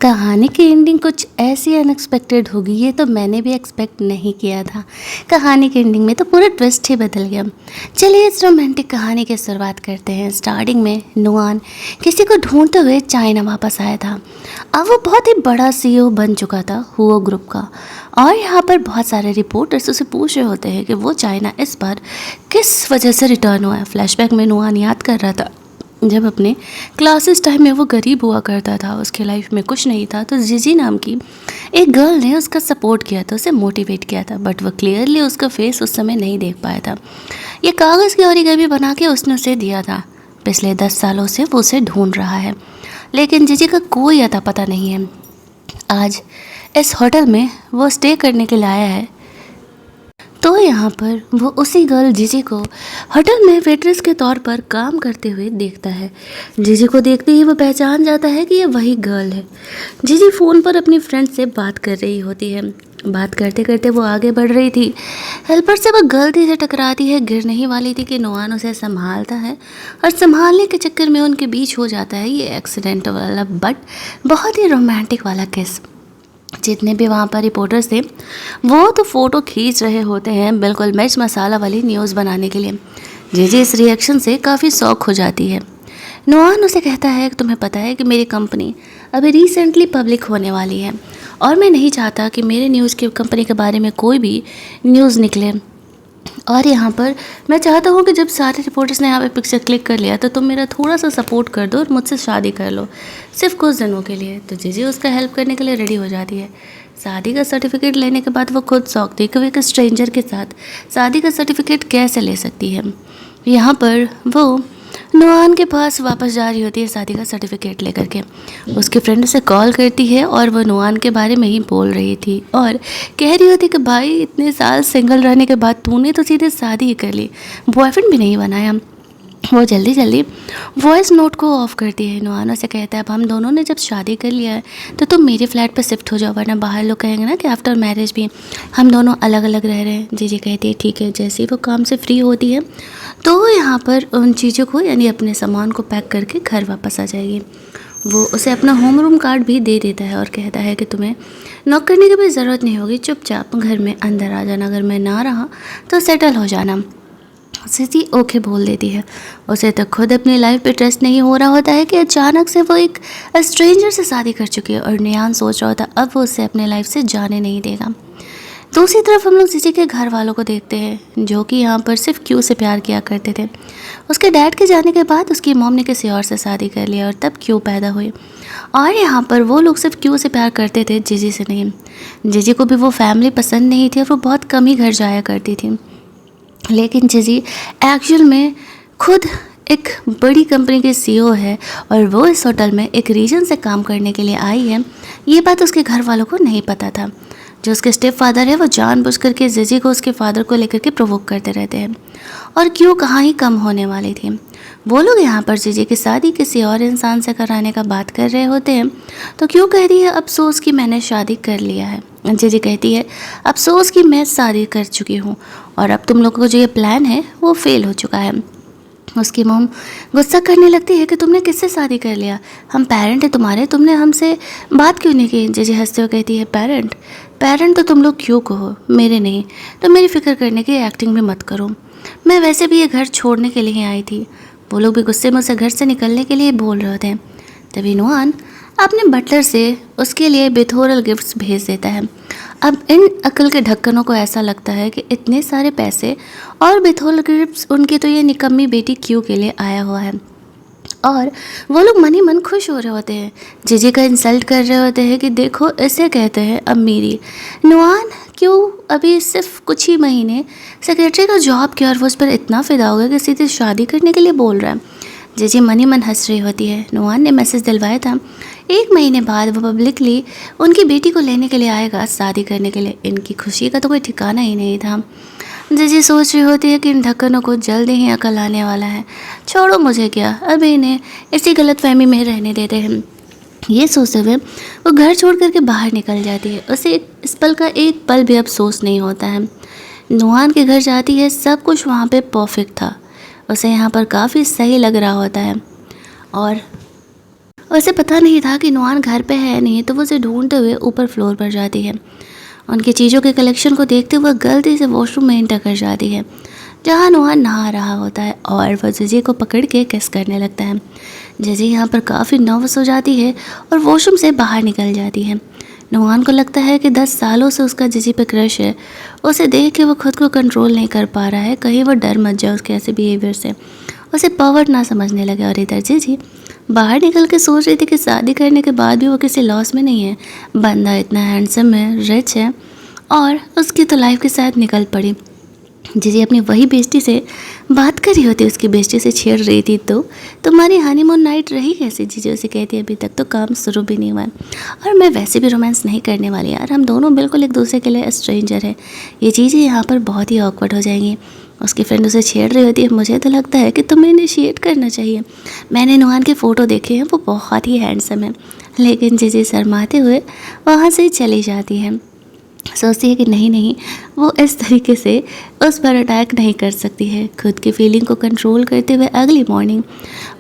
कहानी की एंडिंग कुछ ऐसी अनएक्सपेक्टेड होगी, ये तो मैंने भी एक्सपेक्ट नहीं किया था। कहानी की एंडिंग में तो पूरा ट्विस्ट ही बदल गया। चलिए इस रोमांटिक कहानी की शुरुआत करते हैं। स्टार्टिंग में नुआन किसी को ढूंढते हुए चाइना वापस आया था। अब वो बहुत ही बड़ा सीईओ बन चुका था हुओ ग्रुप का, और यहाँ पर बहुत सारे रिपोर्टर्स उसे पूछ रहे होते हैं कि वो चाइना इस बार किस वजह से रिटर्न हुआ है। फ्लैशबैक में नुआन याद कर रहा था जब अपने क्लासेस टाइम में वो गरीब हुआ करता था, उसके लाइफ में कुछ नहीं था, तो जीजी नाम की एक गर्ल ने उसका सपोर्ट किया था, उसे मोटिवेट किया था, बट वो क्लियरली उसका फेस उस समय नहीं देख पाया था। ये कागज़ की ओरिगामी बना के उसने उसे दिया था। पिछले 10 सालों से वो उसे ढूंढ रहा है, लेकिन जीजी का कोई अता पता नहीं है। आज इस होटल में वो स्टे करने के लिए आया है, तो यहाँ पर वो उसी गर्ल जीजी को होटल में वेट्रेस के तौर पर काम करते हुए देखता है। जीजी को देखते ही वो पहचान जाता है कि ये वही गर्ल है। जीजी फ़ोन पर अपनी फ्रेंड से बात कर रही होती है। बात करते करते वो आगे बढ़ रही थी। हेल्पर से वो गलती से टकराती है, गिरने ही वाली थी कि नुआन उसे संभालता है, और संभालने के चक्कर में उनके बीच हो जाता है ये एक्सीडेंट वाला बट बहुत ही रोमांटिक वाला किस। जितने भी वहाँ पर रिपोर्टर्स थे वो तो फ़ोटो खींच रहे होते हैं, बिल्कुल मिर्च मसाला वाली न्यूज़ बनाने के लिए। जीजी इस रिएक्शन से काफ़ी शौक हो जाती है। नुआन उसे कहता है कि तुम्हें पता है कि मेरी कंपनी अभी रिसेंटली पब्लिक होने वाली है, और मैं नहीं चाहता कि मेरे न्यूज़ की कंपनी के बारे में कोई भी न्यूज़ निकले, और यहाँ पर मैं चाहता हूँ कि जब सारे रिपोर्टर्स ने यहाँ पे पिक्चर क्लिक कर लिया तो तुम मेरा थोड़ा सा सपोर्ट कर दो और मुझसे शादी कर लो, सिर्फ कुछ दिनों के लिए। तो जीजी उसका हेल्प करने के लिए रेडी हो जाती है। शादी का सर्टिफिकेट लेने के बाद वो खुद शौक थी कि वो एक स्ट्रेंजर के साथ शादी का सर्टिफिकेट कैसे ले सकती है। यहाँ पर वो नुआन के पास वापस जा रही होती है शादी का सर्टिफिकेट लेकर के। उसकी फ्रेंड उसे कॉल करती है और वो नुआन के बारे में ही बोल रही थी और कह रही होती कि भाई इतने साल सिंगल रहने के बाद तूने तो सीधे शादी ही कर ली, बॉयफ्रेंड भी नहीं बनाया। वो जल्दी जल्दी वॉइस नोट को ऑफ करती है। नुआन से कहता है अब हम दोनों ने जब शादी कर लिया है तो तुम मेरे फ्लैट पर शिफ्ट हो जाओ, वरना बाहर लोग कहेंगे ना कि आफ्टर मैरिज भी हम दोनों अलग अलग रह रहे हैं। जीजी कहती है ठीक है। जैसे ही वो काम से फ्री होती है तो यहाँ पर उन चीज़ों को यानी अपने सामान को पैक करके घर वापस आ जाएगी। वो उसे अपना होम रूम कार्ड भी दे देता है और कहता है कि तुम्हें नॉक करने की भी ज़रूरत नहीं होगी, चुपचाप घर में अंदर आ जाना, अगर मैं ना रहा तो सेटल हो जाना। सिटी ओके बोल देती है। उसे तो खुद अपनी लाइफ पे ट्रस्ट नहीं हो रहा होता है कि अचानक से वो एक स्ट्रेंजर से शादी कर चुकी है, और नियान सोच रहा होता अब वो उसे अपने लाइफ से जाने नहीं देगा। दूसरी तरफ हम लोग सिटी के घर वालों को देखते हैं जो कि यहाँ पर सिर्फ क्यू से प्यार किया करते थे। उसके डैड के जाने के बाद उसकी मॉम ने किसी और से शादी कर लिया और तब क्यू पैदा हुई, और यहाँ पर वो लोग सिर्फ क्यू से प्यार करते थे, जीजी से नहीं। जीजी को भी वो फैमिली पसंद नहीं थी और वो बहुत कम ही घर जाया करती थी, लेकिन जीजी एक्चुअल में खुद एक बड़ी कंपनी के सीईओ है और वो इस होटल में एक रीजन से काम करने के लिए आई है। ये बात उसके घर वालों को नहीं पता था। जो उसके स्टेप फादर है वो जानबूझ करके जीजी को उसके फादर को लेकर के प्रोवोक करते रहते हैं, और क्यों कहाँ ही कम होने वाली थी। वो लोग यहाँ पर जीजी की शादी किसी और इंसान से कराने का बात कर रहे होते हैं, तो क्यों कहती है अफसोस कि मैंने शादी कर लिया है। जीजी कहती है अफसोस कि मैं शादी कर चुकी हूँ और अब तुम लोगों को जो ये प्लान है वो फेल हो चुका है। उसकी मॉम गुस्सा करने लगती है कि तुमने किससे शादी कर लिया, हम पेरेंट हैं तुम्हारे, तुमने हमसे बात क्यों नहीं की। जीजी हंसते हुए कहती है पेरेंट पेरेंट तो तुम लोग क्यों कहो, मेरे नहीं, तो मेरी फ़िक्र करने की एक्टिंग भी मत करो, मैं वैसे भी ये घर छोड़ने के लिए ही आई थी। वो लोग भी गुस्से में उसे घर से निकलने के लिए बोल रहे थे। तभी नुआन अपने बटलर से उसके लिए बेथोरल गिफ्ट्स भेज देता है। अब इन अकल के ढक्कनों को ऐसा लगता है कि इतने सारे पैसे और बेथोरल गिफ्ट्स उनकी तो ये निकम्मी बेटी क्यू के लिए आया हुआ है, और वो लोग मन ही मन खुश हो रहे होते हैं। जीजी का इंसल्ट कर रहे होते हैं कि देखो इसे कहते हैं अमीरी। नुआन क्यों अभी सिर्फ कुछ ही महीने सेक्रेटरी का जॉब किया और वो उस पर इतना फ़िदा हो गया कि सीधे शादी करने के लिए बोल रहा है। जीजी मन ही मन हंस रही होती है। नुआन ने मैसेज दिलवाया था 1 महीने बाद वो पब्लिकली उनकी बेटी को लेने के लिए आएगा शादी करने के लिए। इनकी खुशी का तो कोई ठिकाना ही नहीं था। जीजी सोच रही होती है कि इन ढक्कनों को जल्द ही अकल आने वाला है, छोड़ो मुझे क्या, अभी इन्हें इसी गलतफहमी में रहने देते हैं। ये सोचते हुए वो घर छोड़ करके बाहर निकल जाती है। उसे इस पल का एक पल भी अफसोस नहीं होता है। नुआन के घर जाती है, सब कुछ वहाँ पे परफेक्ट था, उसे यहाँ पर काफ़ी सही लग रहा होता है, और उसे पता नहीं था कि नुआन घर पे है नहीं, तो वो उसे ढूंढते हुए ऊपर फ्लोर पर जाती है। उनकी चीज़ों के कलेक्शन को देखते हुए गलती से वॉशरूम में एंटर कर जाती है, जहाँ नुआन नहा रहा होता है और वह जिजी को पकड़ के किस करने लगता है। जिजी यहाँ पर काफ़ी नर्वस हो जाती है और वॉशरूम से बाहर निकल जाती है। नुआन को लगता है कि 10 सालों से उसका जिजी पे क्रश है। उसे देख के वो खुद को कंट्रोल नहीं कर पा रहा है, कहीं वो डर मत जाए उसके ऐसे बिहेवियर से, उसे पावर ना समझने लगे। और इधर जिजी बाहर निकल के सोच रही थी कि शादी करने के बाद भी वो किसी लॉस में नहीं है। बंदा इतना हैंडसम है, रिच है और उसकी तो लाइफ के साथ निकल पड़ी। जिजी अपनी वही बेस्टी से बात कर रही होती, उसकी बेस्टी से छेड़ रही थी। तो तुम्हारी हनीमून नाइट रही कैसे? जीजी उसे कहती है, अभी तक तो काम शुरू भी नहीं हुआ है और मैं वैसे भी रोमांस नहीं करने वाली यार, हम दोनों बिल्कुल एक दूसरे के लिए स्ट्रेंजर है। ये चीज़ें यहाँ पर बहुत ही ऑकवर्ड हो जाएंगी। उसकी फ्रेंड उसे छेड़ रही होती है, मुझे तो लगता है कि तुम्हें इनिशिएट करना चाहिए, मैंने नुआन के फ़ोटो देखे हैं, वो बहुत ही हैंडसम है। लेकिन जीजी शर्माते हुए वहाँ से चली जाती है। सोचती है कि नहीं नहीं, वो इस तरीके से उस पर अटैक नहीं कर सकती है। खुद की फीलिंग को कंट्रोल करते हुए अगली मॉर्निंग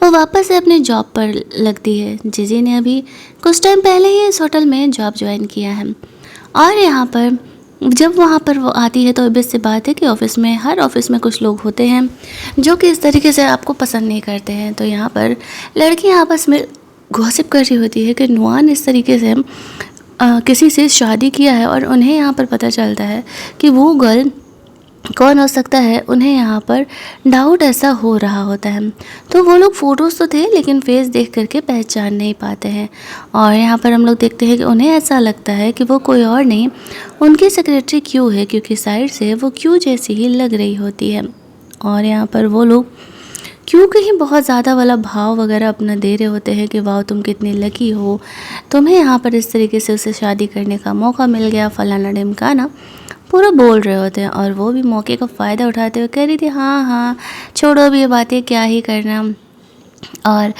वो वापस से अपने जॉब पर लगती है। जिजी ने अभी कुछ टाइम पहले ही इस होटल में जॉब ज्वाइन किया है और यहाँ पर जब वहाँ पर वो आती है तो ऑब्वियस सी बात है कि हर ऑफिस में कुछ लोग होते हैं जो कि इस तरीके से आपको पसंद नहीं करते हैं। तो यहाँ पर लड़कियाँ आपस में गॉसिप कर रही होती है कि नुआन इस तरीके से किसी से शादी किया है और उन्हें यहाँ पर पता चलता है कि वो गर्ल कौन हो सकता है। उन्हें यहाँ पर डाउट ऐसा हो रहा होता है। तो वो लोग फ़ोटोज़ तो थे लेकिन फेस देख करके पहचान नहीं पाते हैं और यहाँ पर हम लोग देखते हैं कि उन्हें ऐसा लगता है कि वो कोई और नहीं, उनकी सेक्रेटरी क्यू है, क्योंकि साइड से वो क्यू जैसी ही लग रही होती है। और यहाँ पर वो लोग क्यों कहीं बहुत ज़्यादा वाला भाव वगैरह अपना दे रहे होते हैं कि वाह तुम कितनी लकी हो, तुम्हें यहाँ पर इस तरीके से उसे शादी करने का मौका मिल गया, फलाना ढिमकाना पूरा बोल रहे होते हैं। और वो भी मौके का फ़ायदा उठाते हुए कह रही थी, हाँ हाँ छोड़ो अब ये बातें, क्या ही करना, और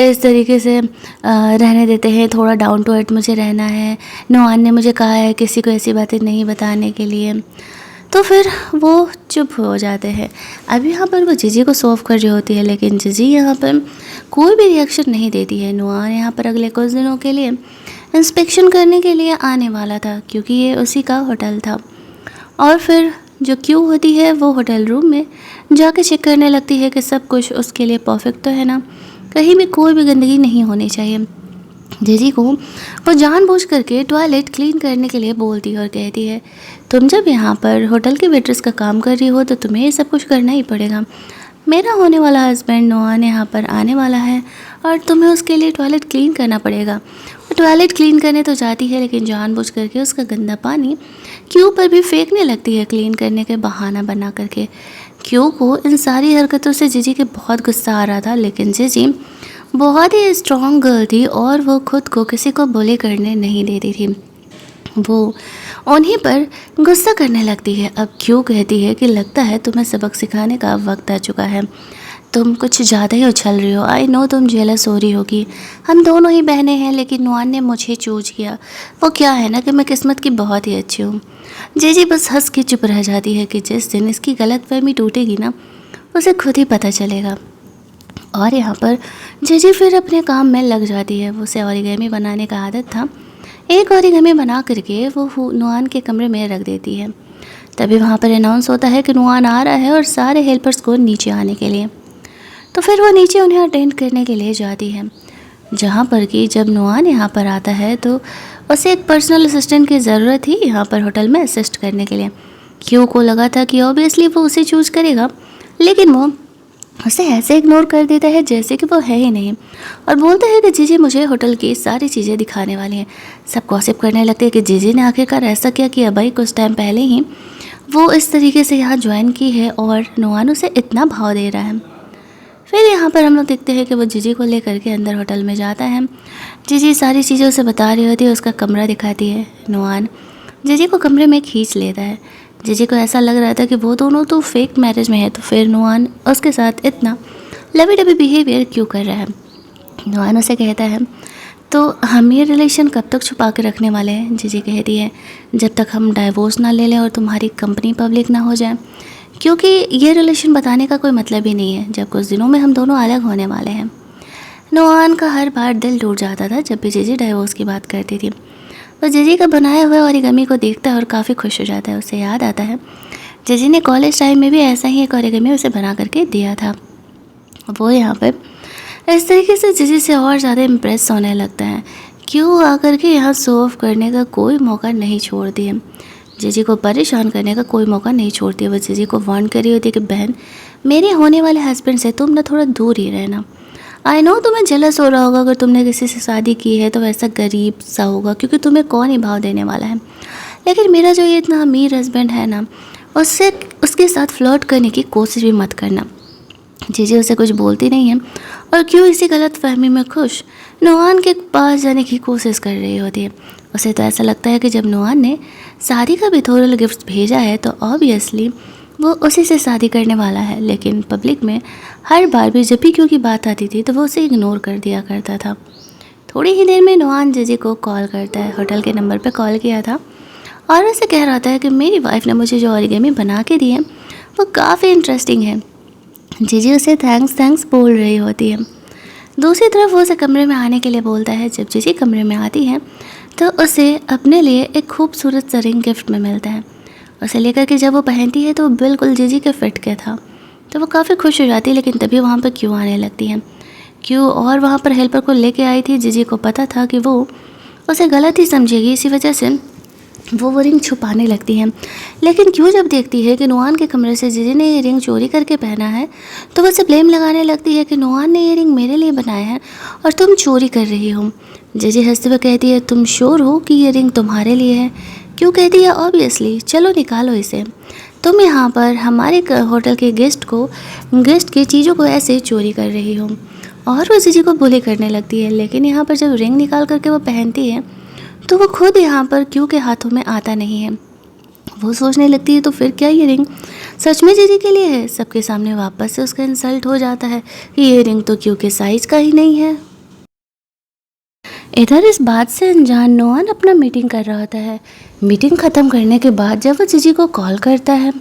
इस तरीके से रहने देते हैं, थोड़ा डाउन टू अर्थ मुझे रहना है, नुआन ने मुझे कहा है किसी को ऐसी बातें नहीं बताने के लिए। तो फिर वो चुप हो जाते हैं। अब यहाँ पर वो जीजी को सॉल्व कर रही होती है, लेकिन जीजी यहाँ पर कोई भी रिएक्शन नहीं देती है। नुआन यहाँ पर अगले कुछ दिनों के लिए इंस्पेक्शन करने के लिए आने वाला था, क्योंकि ये उसी का होटल था। और फिर जो क्यू होती है वो होटल रूम में जाके चेक करने लगती है कि सब कुछ उसके लिए परफेक्ट तो है ना, कहीं भी कोई भी गंदगी नहीं होनी चाहिए। जीजी को वो जानबूझ करके टॉयलेट क्लीन करने के लिए बोलती है और कहती है, तुम जब यहाँ पर होटल के वेट्रेस का काम कर रही हो तो तुम्हें ये सब कुछ करना ही पड़ेगा। मेरा होने वाला हस्बैंड नुआन यहाँ पर आने वाला है और तुम्हें उसके लिए टॉयलेट क्लीन करना पड़ेगा। वो टॉयलेट क्लीन करने तो जाती है लेकिन जानबूझ करके उसका गंदा पानी क्यू पर भी फेंकने लगती है, क्लीन करने के बहाना बना करके। क्यू को इन सारी हरकतों से जीजी के बहुत गुस्सा आ रहा था, लेकिन जीजी बहुत ही स्ट्रॉन्ग गर्ल थी और वो खुद को किसी को बुली करने नहीं देती थी। वो उन्हीं पर गुस्सा करने लगती है। अब क्यों कहती है कि लगता है तुम्हें सबक सिखाने का वक्त आ चुका है, तुम कुछ ज़्यादा ही उछल रही हो, आई नो तुम जेलस हो रही होगी, हम दोनों ही बहनें हैं लेकिन नुआन ने मुझे चूज किया। वो क्या है ना कि मैं किस्मत की बहुत ही अच्छी हूँ। जीजी बस हंस के चुप रह जाती है कि जिस दिन इसकी गलतफहमी टूटेगी ना उसे खुद ही पता चलेगा। और यहाँ पर जीजी फिर अपने काम में लग जाती है। उसे ओरिगेमी बनाने का आदत था, एक ओरिगेमी बना करके वो नुआन के कमरे में रख देती है। तभी वहाँ पर अनाउंस होता है कि नुआन आ रहा है और सारे हेल्पर्स को नीचे आने के लिए। तो फिर वो नीचे उन्हें अटेंड करने के लिए जाती है, जहाँ पर कि जब नुआन यहाँ पर आता है तो उसे एक पर्सनल असिस्टेंट की ज़रूरत थी यहाँ पर होटल में असिस्ट करने के लिए। क्यू को लगा था कि ऑब्वियसली वो उसे चूज़ करेगा, लेकिन वो उसे ऐसे इग्नोर कर देता है जैसे कि वो है ही नहीं और बोलता है कि जीजी मुझे होटल की सारी चीज़ें दिखाने वाली हैं। सब गॉसिप करने लगते हैं कि जीजी ने आखिरकार ऐसा क्या किया भाई, कुछ टाइम पहले ही वो इस तरीके से यहाँ ज्वाइन की है और नुआन उसे इतना भाव दे रहा है। फिर यहाँ पर हम लोग देखते हैं कि वो जीजी को लेकर के अंदर होटल में जाता है। जीजी सारी चीज़ें उसे बता रही होती है, उसका कमरा दिखाती है। नुआन जीजी को कमरे में खींच लेता है। जीजी को ऐसा लग रहा था कि वो दोनों तो फेक मैरिज में है, तो फिर नुआन उसके साथ इतना लवी डबी बिहेवियर क्यों कर रहा है। नुआन उसे कहता है, तो हम ये रिलेशन कब तक छुपा के रखने वाले हैं? जीजी कहती है, जब तक हम डाइवोर्स ना ले लें और तुम्हारी कंपनी पब्लिक ना हो जाए, क्योंकि ये रिलेशन बताने का कोई मतलब ही नहीं है जब कुछ दिनों में हम दोनों अलग होने वाले हैं। नोआन का हर बार दिल टूट जाता था जब भी जीजी डाइवोर्स की बात करती थी। वो जीजी का बनाया हुआ ओरिगामी को देखता है और काफ़ी खुश हो जाता है। उसे याद आता है जीजी ने कॉलेज टाइम में भी ऐसा ही एक ओरिगामी उसे बना करके दिया था। वो यहाँ पर इस तरीके से जीजी से और ज़्यादा इम्प्रेस होने लगता है। क्यों आकर के यहाँ शो ऑफ करने का कोई मौका नहीं छोड़ती है, जीजी को परेशान करने का कोई मौका नहीं छोड़ती है। वो जीजी को वार्न कर रही होती है कि बहन, मेरे होने वाले हस्बैंड से तुम ना थोड़ा दूर ही रहना। आई नो तुम्हें जेलस हो रहा होगा, अगर तुमने किसी से शादी की है तो वैसा गरीब सा होगा क्योंकि तुम्हें कौन ही भाव देने वाला है। लेकिन मेरा जो ये इतना अमीर हस्बैंड है ना, उससे उसके साथ फ्लर्ट करने की कोशिश भी मत करना। जीजी उसे कुछ बोलती नहीं है और क्यों इसी गलत फहमी में खुश नोआन के पास जाने की कोशिश कर रही होती है। उसे तो ऐसा लगता है कि जब नोआन ने शादी का बिथोरल गिफ्ट भेजा है तो ऑब्वियसली वो उसी से शादी करने वाला है। लेकिन पब्लिक में हर बार भी जब भी क्यों की बात आती थी तो वो उसे इग्नोर कर दिया करता था। थोड़ी ही देर में नोआन जीजी को कॉल करता है। होटल के नंबर पर कॉल किया था और उसे कह रहा था कि मेरी वाइफ ने मुझे जो ओरिगामी बना के दी है वो काफ़ी इंटरेस्टिंग है। जीजी उसे थैंक्स बोल रही होती है। दूसरी तरफ वो उसे कमरे में आने के लिए बोलता है। जब जीजी कमरे में आती है तो उसे अपने लिए एक खूबसूरत सा रिंग गिफ्ट में मिलता है। उसे लेकर के जब वो पहनती है तो वो बिल्कुल जीजी के फिट के था, तो वो काफ़ी खुश हो जाती है। लेकिन तभी वहाँ पर क्यों आने लगती है। क्यों और वहाँ पर हेल्पर को लेके आई थी। जीजी को पता था कि वो उसे गलत ही समझेगी, इसी वजह से वो रिंग छुपाने लगती है। लेकिन क्यों जब देखती है कि नोआन के कमरे से जीजी ने ये रिंग चोरी करके पहना है तो वो उसे ब्लेम लगाने लगती है कि नोआन ने ये रिंग मेरे लिए बनाया है और तुम चोरी कर रही हो। जीजी हंसते हुए कहती है, तुम श्योर हो कि ये रिंग तुम्हारे लिए है। क्यों कहती है, ऑब्वियसली, चलो निकालो इसे। तुम यहाँ पर हमारे होटल के गेस्ट की चीज़ों को ऐसे चोरी कर रही हो। और वो जीजी को बुली करने लगती है। लेकिन यहाँ पर जब रिंग निकाल करके वो पहनती है तो वो खुद यहाँ पर क्यों के हाथों में आता नहीं है। वो सोचने लगती है तो फिर क्या ये रिंग सच में जीजी के लिए है। सबके सामने वापस से उसका इंसल्ट हो जाता है कि ये रिंग तो क्यों के साइज़ का ही नहीं है। इधर इस बात से अनजान नोआन अपना मीटिंग कर रहा होता है। मीटिंग ख़त्म करने के बाद जब वो जीजी को कॉल करता है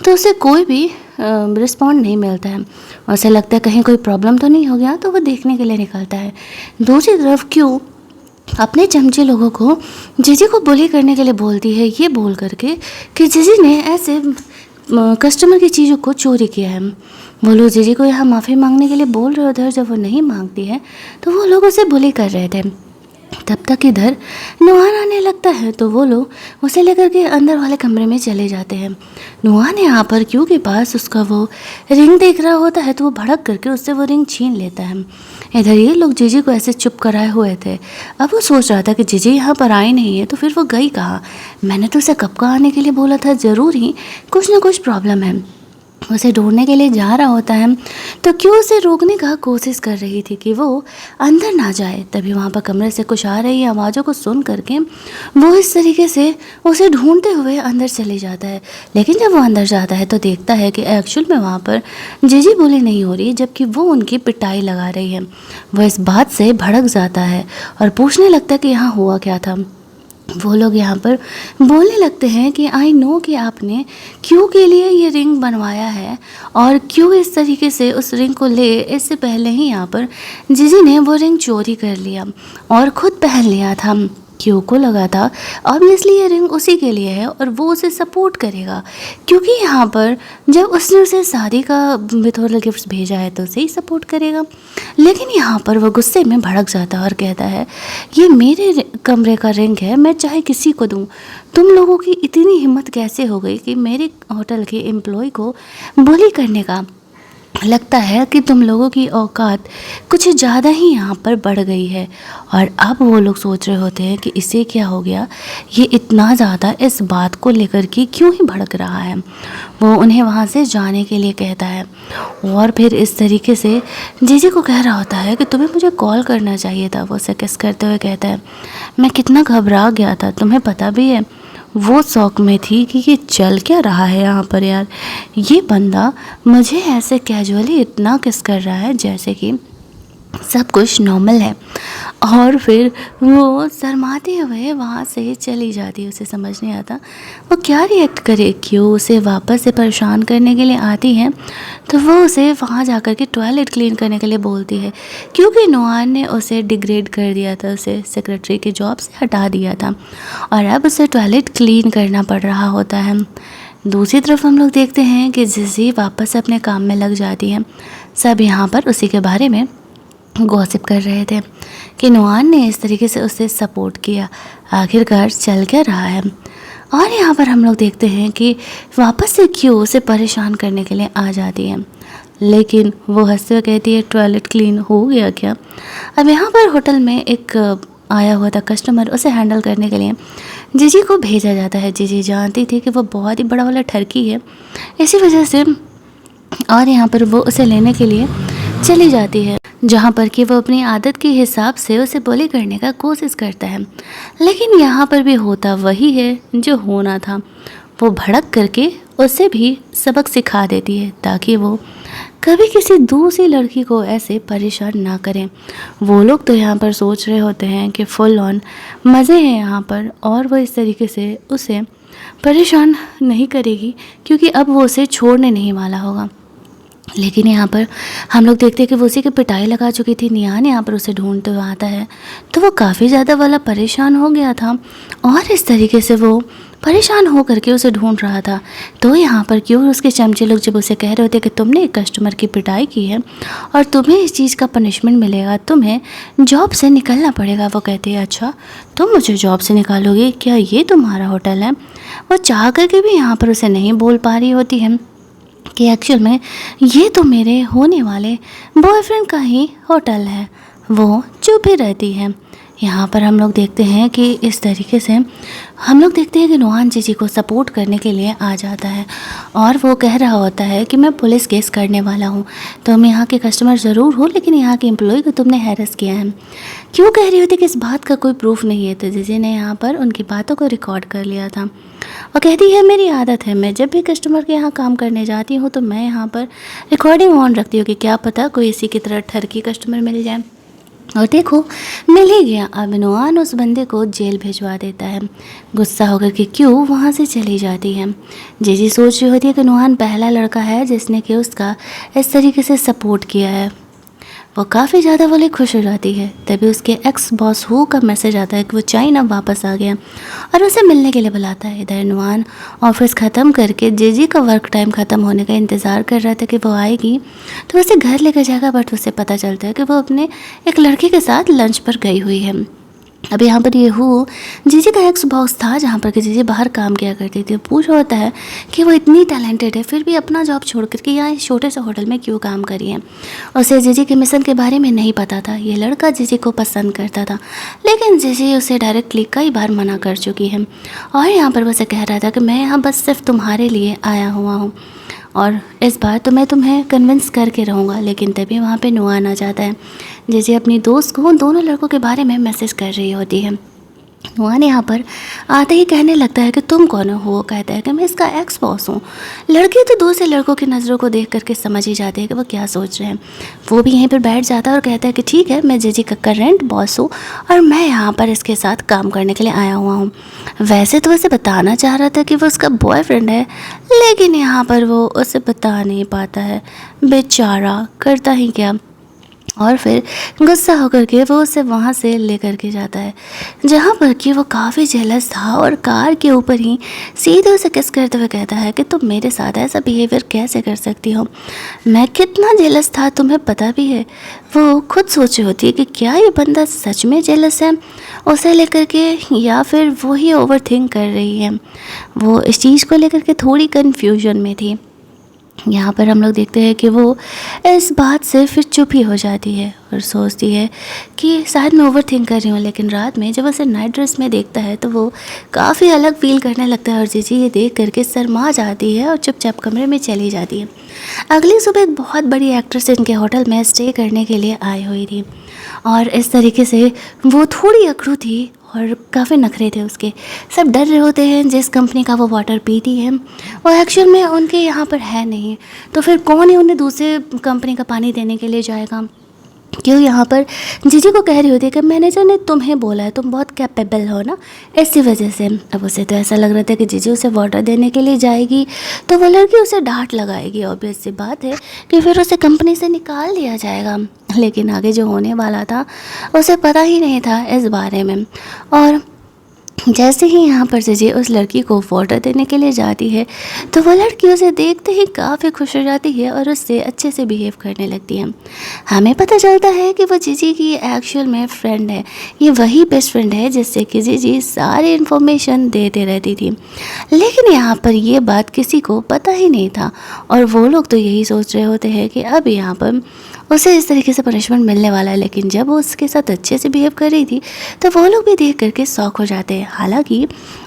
तो उसे कोई भी रिस्पॉन्ड नहीं मिलता है। उसे लगता है कहीं कोई प्रॉब्लम तो नहीं हो गया, तो वो देखने के लिए निकलता है। दूसरी तरफ क्यों अपने चमचे लोगों को जीजी को बुली करने के लिए बोलती है, ये बोल करके कि जीजी ने ऐसे कस्टमर की चीज़ों को चोरी किया है। वो लोग जीजी को यहाँ माफ़ी मांगने के लिए बोल रहे उधर जब वो नहीं मांगती है तो वो लोग उसे बुली कर रहे थे। तब तक इधर नोआन आने लगता है तो वो लोग उसे लेकर के अंदर वाले कमरे में चले जाते हैं। नोआन यहाँ पर क्यों के पास उसका वो रिंग देख रहा होता है तो वो भड़क करके उससे वो रिंग छीन लेता है। इधर ये लोग जीजी को ऐसे चुप कराए हुए थे। अब वो सोच रहा था कि जीजी यहाँ पर आई नहीं है तो फिर वो गई कहाँ। मैंने तो उसे कब का आने के लिए बोला था, ज़रूर ही कुछ ना कुछ प्रॉब्लम है। उसे ढूंढने के लिए जा रहा होता है तो क्यों उसे रोकने का कोशिश कर रही थी कि वो अंदर ना जाए। तभी वहाँ पर कमरे से कुछ आ रही आवाज़ों को सुन करके वो इस तरीके से उसे ढूंढते हुए अंदर चले जाता है। लेकिन जब वो अंदर जाता है तो देखता है कि एक्चुअल में वहाँ पर जीजी बुली नहीं हो रही, जबकि वो उनकी पिटाई लगा रही है। वह इस बात से भड़क जाता है और पूछने लगता है कि यहाँ हुआ क्या था। वो लोग यहाँ पर बोलने लगते हैं कि आई नो कि आपने क्यों के लिए ये रिंग बनवाया है और क्यों इस तरीके से उस रिंग को ले, इससे पहले ही यहाँ पर जीजी ने वो रिंग चोरी कर लिया और ख़ुद पहन लिया था। क्यों को लगा था ऑब्वियसली ये रिंग उसी के लिए है और वो उसे सपोर्ट करेगा, क्योंकि यहाँ पर जब उसने उसे शादी का बिथोरल गिफ्ट्स भेजा है तो उसे ही सपोर्ट करेगा। लेकिन यहाँ पर वो गुस्से में भड़क जाता है और कहता है, ये मेरे कमरे का रिंग है, मैं चाहे किसी को दूँ। तुम लोगों की इतनी हिम्मत कैसे हो गई कि मेरे होटल के एम्प्लॉय को बुली करने का। लगता है कि तुम लोगों की औकात कुछ ज़्यादा ही यहाँ पर बढ़ गई है। और अब वो लोग सोच रहे होते हैं कि इसे क्या हो गया, ये इतना ज़्यादा इस बात को लेकर के क्यों ही भड़क रहा है। वो उन्हें वहाँ से जाने के लिए कहता है और फिर इस तरीके से जीजी को कह रहा होता है कि तुम्हें मुझे कॉल करना चाहिए था। वो उसे किस करते हुए कहता है, मैं कितना घबरा गया था, तुम्हें पता भी है। वो शौक में थी कि ये चल क्या रहा है यहाँ पर यार, ये बंदा मुझे ऐसे कैजुअली इतना किस कर रहा है जैसे कि सब कुछ नॉर्मल है। और फिर वो शर्माते हुए वहाँ से चली जाती है। उसे समझ नहीं आता वो क्या रिएक्ट करे, क्यों उसे वापस से परेशान करने के लिए आती है। तो वो उसे वहाँ जाकर के टॉयलेट क्लीन करने के लिए बोलती है, क्योंकि नुआन ने उसे डिग्रेड कर दिया था, उसे सेक्रेटरी की जॉब से हटा दिया था और अब उसे टॉयलेट क्लीन करना पड़ रहा होता है। दूसरी तरफ हम लोग देखते हैं कि जिजी वापस अपने काम में लग जाती है। सब यहाँ पर उसी के बारे में गॉसिप कर रहे थे कि नुआन ने इस तरीके से उसे सपोर्ट किया, आखिरकार चल क्या रहा है। और यहाँ पर हम लोग देखते हैं कि वापस से क्यों उसे परेशान करने के लिए आ जाती है, लेकिन वो हंसते हुए कहती है टॉयलेट क्लीन हो गया क्या। अब यहाँ पर होटल में एक आया हुआ था कस्टमर, उसे हैंडल करने के लिए जीजी को भेजा जाता है। जीजी जानती थी कि वो बहुत ही बड़ा वाला ठरकी है, इसी वजह से और यहाँ पर वो उसे लेने के लिए चली जाती है, जहाँ पर कि वो अपनी आदत के हिसाब से उसे बुली करने का कोशिश करता है। लेकिन यहाँ पर भी होता वही है जो होना था, वो भड़क करके उसे भी सबक सिखा देती है ताकि वो कभी किसी दूसरी लड़की को ऐसे परेशान ना करें। वो लोग तो यहाँ पर सोच रहे होते हैं कि फुल ऑन मज़े हैं यहाँ पर, और वो इस तरीके से उसे परेशान नहीं करेगी क्योंकि अब वो उसे छोड़ने नहीं वाला होगा। लेकिन यहाँ पर हम लोग देखते हैं कि वो उसी की पिटाई लगा चुकी थी। नियान यहाँ पर उसे ढूंढते हुए आता है तो वो काफ़ी ज़्यादा वाला परेशान हो गया था और इस तरीके से वो परेशान हो करके उसे ढूंढ रहा था। तो यहाँ पर क्यों उसके चमचे लोग जब उसे कह रहे होते कि तुमने एक कस्टमर की पिटाई की है और तुम्हें इस चीज़ का पनिशमेंट मिलेगा, तुम्हें जॉब से निकलना पड़ेगा। वो कहती है अच्छा तुम मुझे जॉब से निकालोगे, क्या ये तुम्हारा होटल है। वो चाह करके भी यहाँ पर उसे नहीं बोल पा रही होती है कि एक्चुअल में ये तो मेरे होने वाले बॉयफ्रेंड का ही होटल है। वो चुप ही रहती है। यहाँ पर हम लोग देखते हैं कि इस तरीके से हम लोग देखते हैं कि नुआन जीजी को सपोर्ट करने के लिए आ जाता है और वो कह रहा होता है कि मैं पुलिस केस करने वाला हूँ, तुम यहाँ के कस्टमर ज़रूर हो लेकिन यहाँ के एम्प्लॉय को तुमने हैरेस किया है। क्यों कह रही होती कि इस बात का कोई प्रूफ नहीं है। तो जीजी ने यहाँ पर उनकी बातों को रिकॉर्ड कर लिया था और कहती है मेरी आदत है, मैं जब भी कस्टमर के यहाँ काम करने जाती हूँ तो मैं यहाँ पर रिकॉर्डिंग ऑन रखती हूँ कि क्या पता कोई इसी की तरह ठरकी कस्टमर मिल जाए। और देखो मिल ही गया। अब नुआन उस बंदे को जेल भिजवा देता है। गुस्सा होकर के क्यों वहाँ से चली जाती है। जीजी सोच रही होती है कि नुआन पहला लड़का है जिसने कि उसका इस तरीके से सपोर्ट किया है। वो काफ़ी ज़्यादा वाले खुश हो जाती है। तभी उसके एक्स बॉस हु का मैसेज आता है कि वो चाइना वापस आ गया और उसे मिलने के लिए बुलाता है। इधर नुआन ऑफिस ख़त्म करके जीजी का वर्क टाइम ख़त्म होने का इंतज़ार कर रहा था कि वो आएगी तो उसे घर लेकर जाएगा, बट उसे पता चलता है कि वो अपने एक लड़के के साथ लंच पर गई हुई है। अब यहाँ पर ये हु जीजी का एक्स बॉस था, जहाँ पर कि जीजी बाहर काम किया करती थी। पूछ होता है कि वो इतनी टैलेंटेड है फिर भी अपना जॉब छोड़ करके यहाँ इस छोटे से होटल में क्यों काम करी है। उसे जीजी के मिशन के बारे में नहीं पता था। ये लड़का जीजी को पसंद करता था लेकिन जीजी उसे डायरेक्टली कई बार मना कर चुकी है और यहाँ पर वो उसे कह रहा था कि मैं यहाँ बस सिर्फ तुम्हारे लिए आया हुआ हूँ और इस बार तो मैं तुम्हें कन्विंस करके रहूँगा। लेकिन तभी वहाँ पे नुआन आ जाता है। जैसे अपनी दोस्त को उन दोनों लड़कों के बारे में मैसेज कर रही होती है। नुआन यहाँ पर आते ही कहने लगता है कि तुम कौन हो। वो कहता है कि मैं इसका एक्स बॉस हूँ। लड़के तो दूसरे लड़कों की नज़रों को देख करके समझ ही जाते हैं कि वो क्या सोच रहे हैं। वो भी यहीं पर बैठ जाता है और कहता है कि ठीक है मैं जीजी का करंट बॉस हूँ और मैं यहाँ पर इसके साथ काम करने के लिए आया हुआ हूँ। वैसे तो उसे बताना चाह रहा था कि वो उसका बॉयफ्रेंड है, लेकिन यहाँ पर वो उसे बता नहीं पाता है। बेचारा करता ही क्या। और फिर गुस्सा होकर के वो उसे वहाँ से लेकर के जाता है, जहाँ पर कि वो काफ़ी जेलस था और कार के ऊपर ही सीधे उसे किस करते हुए कहता है कि तुम मेरे साथ ऐसा बिहेवियर कैसे कर सकती हो। मैं कितना जेलस था तुम्हें पता भी है। वो खुद सोच रही होती है कि क्या ये बंदा सच में जेलस है उसे लेकर के, या फिर वो ही ओवर थिंक कर रही है। वो इस चीज़ को लेकर के थोड़ी कन्फ्यूजन में थी। यहाँ पर हम लोग देखते हैं कि वो इस बात से फिर चुप ही हो जाती है और सोचती है कि शायद मैं ओवर थिंक कर रही हूँ। लेकिन रात में जब उसे नाइट ड्रेस में देखता है तो वो काफ़ी अलग फील करने लगता है और जीजी ये देख करके शर्मा जाती है और चुपचाप कमरे में चली जाती है। अगली सुबह एक बहुत बड़ी एक्ट्रेस इनके होटल में स्टे करने के लिए आई हुई थी और इस तरीके से वो थोड़ी अकड़ू थी और काफ़ी नखरे थे उसके। सब डर रहे होते हैं जिस कंपनी का वो वाटर पीती है वो एक्चुअल में उनके यहाँ पर है नहीं, तो फिर कौन ही उन्हें दूसरे कंपनी का पानी देने के लिए जाएगा। क्यों यहाँ पर जीजी को कह रही होती है कि मैनेजर ने तुम्हें बोला है, तुम बहुत कैपेबल हो ना, इसी वजह से। अब उसे तो ऐसा लग रहा था कि जीजी उसे वाटर देने के लिए जाएगी तो वो लड़की उसे डांट लगाएगी। ऑब्वियस सी बात है कि फिर उसे कंपनी से निकाल दिया जाएगा। लेकिन आगे जो होने वाला था उसे पता ही नहीं था इस बारे में। और जैसे ही यहाँ पर जीजी उस लड़की को वाटर देने के लिए जाती है तो वो लड़की उसे देखते ही काफ़ी खुश हो जाती है और उससे अच्छे से बिहेव करने लगती है। हमें पता चलता है कि वो जीजी की एक्चुअल में फ्रेंड है, ये वही बेस्ट फ्रेंड है जिससे कि जीजी सारी इन्फॉर्मेशन देते रहती थी। लेकिन यहाँ पर ये बात किसी को पता ही नहीं था और वो लोग तो यही सोच रहे होते हैं कि अब यहाँ पर उसे इस तरीके से पनिशमेंट मिलने वाला है। लेकिन जब वो उसके साथ अच्छे से बिहेव कर रही थी तो वो लोग भी देख करके शॉक हो जाते हैं। हालांकि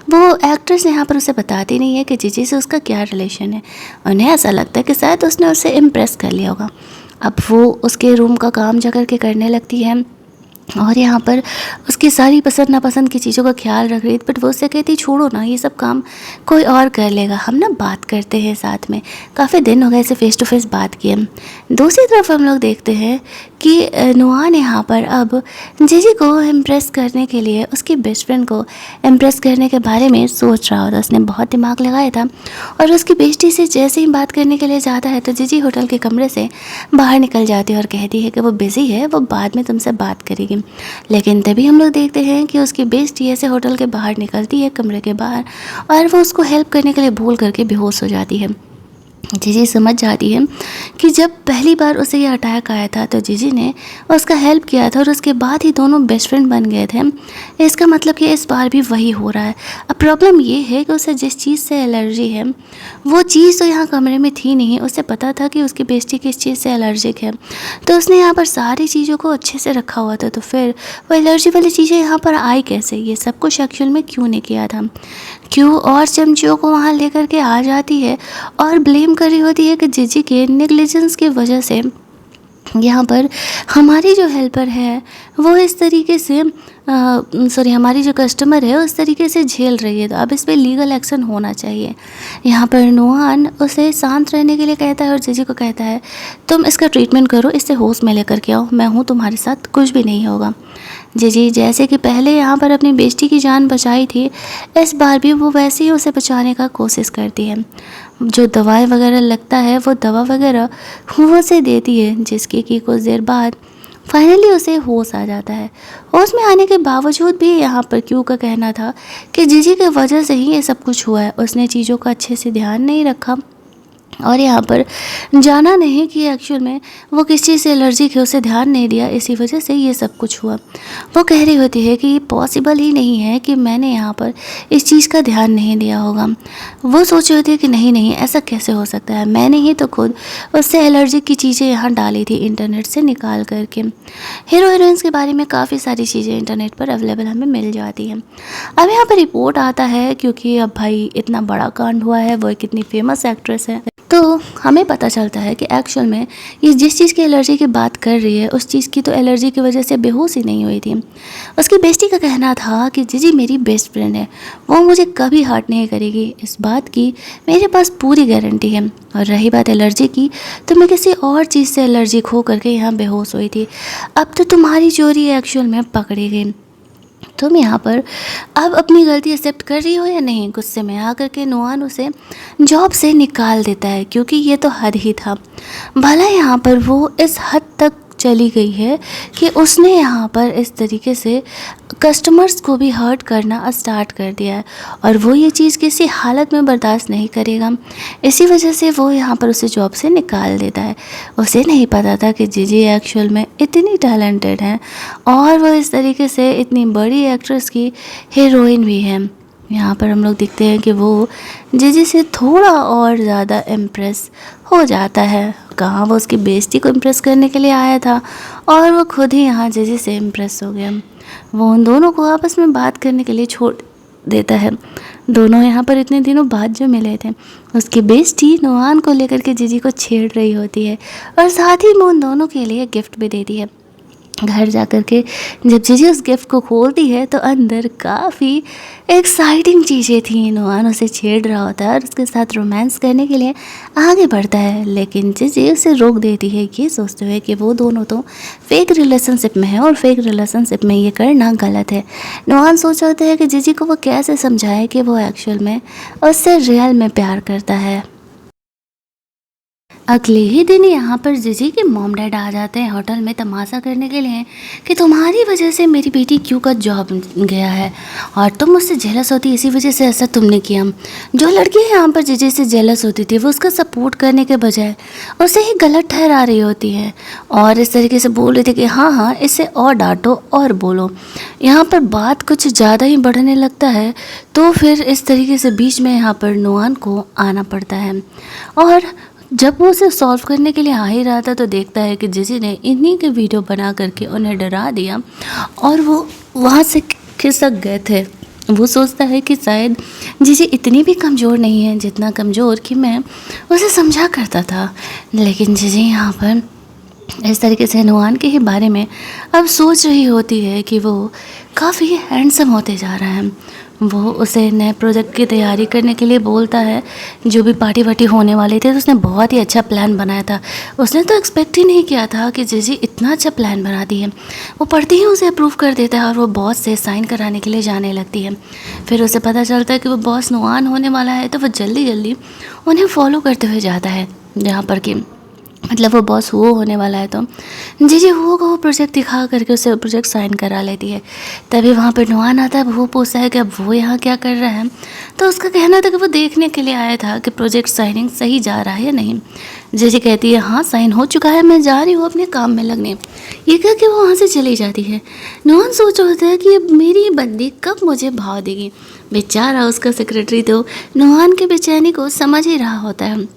वो एक्ट्रेस यहाँ पर उसे बताती नहीं है कि जीजी से उसका क्या रिलेशन है। उन्हें ऐसा लगता है कि शायद उसने उसे इम्प्रेस कर लिया होगा। अब वो उसके रूम का काम जा करके करने लगती है और यहाँ पर उसकी सारी पसंद नापसंद की चीज़ों का ख्याल रख रही थी। बट वो उससे कहती छोड़ो ना, ये सब काम कोई और कर लेगा, हम ना बात करते हैं साथ में, काफ़ी दिन हो गए इसे फ़ेस टू फेस बात किए। दूसरी तरफ हम लोग देखते हैं कि नुआन यहाँ पर अब जीजी को इम्प्रेस करने के लिए, उसकी बेस्ट फ्रेंड को इम्प्रेस करने के बारे में सोच रहा होता। उसने बहुत दिमाग लगाया था और उसकी बेस्टी से जैसे ही बात करने के लिए जाता है तो जीजी होटल के कमरे से बाहर निकल जाती है और कहती है कि वो बिज़ी है, वो बाद में तुमसे बात करेगी। लेकिन तभी हम लोग देखते हैं कि उसकी बेस्टी ऐसे होटल के बाहर निकलती है, कमरे के बाहर, और वो उसको हेल्प करने के लिए भूल करके बेहोश हो जाती है। जीजी समझ जाती है कि जब पहली बार उसे ये अटैक आया था तो जीजी ने उसका हेल्प किया था और उसके बाद ही दोनों बेस्ट फ्रेंड बन गए थे। इसका मतलब कि इस बार भी वही हो रहा है। अब प्रॉब्लम ये है कि उसे जिस चीज़ से एलर्जी है वो चीज़ तो यहाँ कमरे में थी नहीं। उसे पता था कि उसकी बेस्टी किस चीज़ से एलर्जिक है, तो उसने यहाँ पर सारी चीज़ों को अच्छे से रखा हुआ था। तो फिर वो एलर्जी वाली चीज़ें यहाँ पर आई कैसे? ये सब कुछ एक्चुअल में क्यों नहीं किया था? क्यों और चमचियों को वहाँ लेकर के आ जाती है और ब्लेम कर रही होती है कि जीजी के नेग्लिजेंस की वजह से यहाँ पर हमारी जो हेल्पर है वो इस तरीके से हमारी जो कस्टमर है उस तरीके से झेल रही है, तो अब इस पर लीगल एक्शन होना चाहिए। यहाँ पर नुआन उसे शांत रहने के लिए कहता है और जीजी को कहता है तुम इसका ट्रीटमेंट करो, इससे होश में लेकर के आओ, मैं हूँ तुम्हारे साथ, कुछ भी नहीं होगा। जीजी जैसे कि पहले यहाँ पर अपनी बेस्टी की जान बचाई थी, इस बार भी वो वैसे ही उसे बचाने का कोशिश करती है। जो दवाई वगैरह लगता है वो दवा वगैरह वो उसे देती है, जिसकी कि कुछ देर बाद फाइनली उसे होश आ जाता है। होश में आने के बावजूद भी यहाँ पर क्यू का कहना था कि जीजी के वजह से ही ये सब कुछ हुआ है, उसने चीज़ों का अच्छे से ध्यान नहीं रखा और यहाँ पर जाना नहीं कि एक्चुअल में वो किस चीज़ से एलर्जिक है, उसे ध्यान नहीं दिया, इसी वजह से ये सब कुछ हुआ। वो कह रही होती है कि ये पॉसिबल ही नहीं है कि मैंने यहाँ पर इस चीज़ का ध्यान नहीं दिया होगा। वो सोच रही होती है कि नहीं नहीं ऐसा कैसे हो सकता है, मैंने ही तो खुद उससे एलर्जिक की चीज़ें यहाँ डाली थी इंटरनेट से निकाल करके। हीरो हीरोइंस के बारे में काफ़ी सारी चीज़ें इंटरनेट पर अवेलेबल हमें मिल जाती हैं। अब यहाँ पर रिपोर्ट आता है क्योंकि अब भाई इतना बड़ा कांड हुआ है, वो कितनी फेमस एक्ट्रेस है, तो हमें पता चलता है कि एक्चुअल में ये जिस चीज़ की एलर्जी की बात कर रही है उस चीज़ की तो एलर्जी की वजह से बेहोश ही नहीं हुई थी। उसकी बेस्टी का कहना था कि जीजी मेरी बेस्ट फ्रेंड है, वो मुझे कभी हर्ट नहीं करेगी, इस बात की मेरे पास पूरी गारंटी है। और रही बात एलर्जी की, तो मैं किसी और चीज़ से एलर्जिक हो करके यहाँ बेहोश हुई थी। अब तो तुम्हारी चोरी एक्चुअल में पकड़ी गई, तुम यहाँ पर अब अपनी गलती एक्सेप्ट कर रही हो या नहीं? गुस्से में आकर के नुआन उसे जॉब से निकाल देता है क्योंकि ये तो हद ही था। भला यहाँ पर वो इस हद तक चली गई है कि उसने यहाँ पर इस तरीके से कस्टमर्स को भी हर्ट करना स्टार्ट कर दिया है और वो ये चीज़ किसी हालत में बर्दाश्त नहीं करेगा। इसी वजह से वो यहाँ पर उसे जॉब से निकाल देता है। उसे नहीं पता था कि जीजी एक्चुअल में इतनी टैलेंटेड है और वो इस तरीके से इतनी बड़ी एक्ट्रेस की हीरोइन भी है। यहाँ पर हम लोग देखते हैं कि वो जीजी से थोड़ा और ज़्यादा इम्प्रेस हो जाता है। कहाँ वो उसकी बेइज्जती को इम्प्रेस करने के लिए आया था और वो खुद ही यहाँ जीजी से इम्प्रेस हो गया। वो उन दोनों को आपस में बात करने के लिए छोड़ देता है। दोनों यहाँ पर इतने दिनों बाद जो मिले थे, उसकी बेइज्जती नुआन को लेकर के जीजी को छेड़ रही होती है और साथ ही वो उन दोनों के लिए गिफ्ट भी देती है। घर जा कर के जब जीजी उस गिफ्ट को खोलती है तो अंदर काफ़ी एक्साइटिंग चीज़ें थी। नुआन उसे छेड़ रहा होता है और उसके साथ रोमांस करने के लिए आगे बढ़ता है, लेकिन जीजी उसे रोक देती है, ये सोचते हुए कि वो दोनों तो फेक रिलेशनशिप में है और फेक रिलेशनशिप में ये करना गलत है। नुआन सोच रहा है कि जीजी को वो कैसे समझाए कि वो एक्चुअल में उससे रियल में प्यार करता है। अगले ही दिन यहाँ पर जीजी के मॉम डैड आ जाते हैं होटल में तमाशा करने के लिए कि तुम्हारी वजह से मेरी बेटी क्यों का जॉब गया है और तुम मुझसे जेलस होती, इसी वजह से ऐसा तुमने किया। जो लड़की यहाँ पर जीजी से जेलस होती थी वो उसका सपोर्ट करने के बजाय उसे ही गलत ठहरा रही होती है और इस तरीके से बोल रही थी कि हाँ हाँ इसे और डांटो और बोलो। यहाँ पर बात कुछ ज़्यादा ही बढ़ने लगता है तो फिर इस तरीके से बीच में यहाँ पर नुआन को आना पड़ता है और जब वो उसे सॉल्व करने के लिए आ ही रहा था तो देखता है कि जीजी ने इन्हीं के वीडियो बना करके उन्हें डरा दिया और वो वहाँ से खिसक गए थे। वो सोचता है कि शायद जीजी इतनी भी कमज़ोर नहीं है जितना कमज़ोर कि मैं उसे समझा करता था, लेकिन जीजी यहाँ पर इस तरीके से नुआन के ही बारे में अब सोच रही होती है कि वो काफ़ी हैंडसम होते जा रहा है। वो उसे नए प्रोजेक्ट की तैयारी करने के लिए बोलता है, जो भी पार्टी वार्टी होने वाली थी तो उसने बहुत ही अच्छा प्लान बनाया था। उसने तो एक्सपेक्ट ही नहीं किया था कि जीजी इतना अच्छा प्लान बनाती है। वो पढ़ती ही उसे अप्रूव कर देता है और वो बॉस से साइन कराने के लिए जाने लगती है। फिर उसे पता चलता है कि वो बॉस नुआन होने वाला है तो वो जल्दी जल्दी उन्हें फॉलो करते हुए जाता है, जहाँ पर कि मतलब वो बॉस वो होने वाला है तो जीजी वो को वो प्रोजेक्ट दिखा करके उसे प्रोजेक्ट साइन करा लेती है। तभी वहाँ पर नुआन आता है, वो पूछता है कि अब वो यहाँ क्या कर रहा है, तो उसका कहना था कि वो देखने के लिए आया था कि प्रोजेक्ट साइनिंग सही जा रहा है या नहीं। जीजी कहती है हाँ साइन हो चुका है, मैं जा रही हूँ अपने काम में लगने। ये कह के वो वहाँ से चली जाती है। नुआन सोच रहा है कि अब मेरी बंदी कब मुझे भाव देगी। बेचारा उसका सेक्रेटरी तो नुआन के बेचैनी को समझ ही रहा होता है।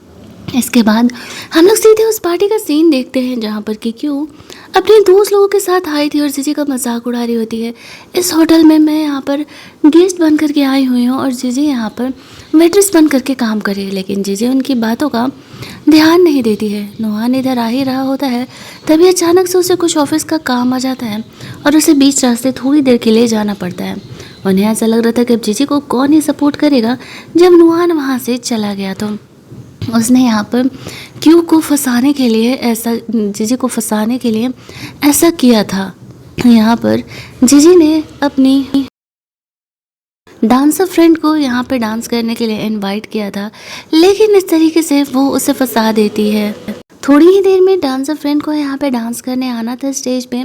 इसके बाद हम लोग सीधे उस पार्टी का सीन देखते हैं जहाँ पर कि क्यों अपने दोस्त लोगों के साथ आई थी और जीजी का मजाक उड़ा रही होती है। इस होटल में मैं यहाँ पर गेस्ट बन करके आई हुई हूँ और जीजी यहाँ पर वेट्रेस बन करके काम कर रही है, लेकिन जीजी उनकी बातों का ध्यान नहीं देती है। नुआन इधर आ ही रहा होता है, तभी अचानक से उसे कुछ ऑफिस का काम आ जाता है और उसे बीच रास्ते थोड़ी देर के लिए जाना पड़ता है। उन्हें ऐसा लग रहा था कि अब जीजी को कौन ही सपोर्ट करेगा। जब नुआन वहाँ से चला गया तो उसने यहाँ पर क्यू को फंसाने के लिए ऐसा जीजी को फंसाने के लिए ऐसा किया था। यहाँ पर जीजी ने अपनी डांसर फ्रेंड को यहाँ पे डांस करने के लिए इनवाइट किया था, लेकिन इस तरीके से वो उसे फंसा देती है। थोड़ी ही देर में डांसर फ्रेंड को यहाँ पे डांस करने आना था स्टेज पे,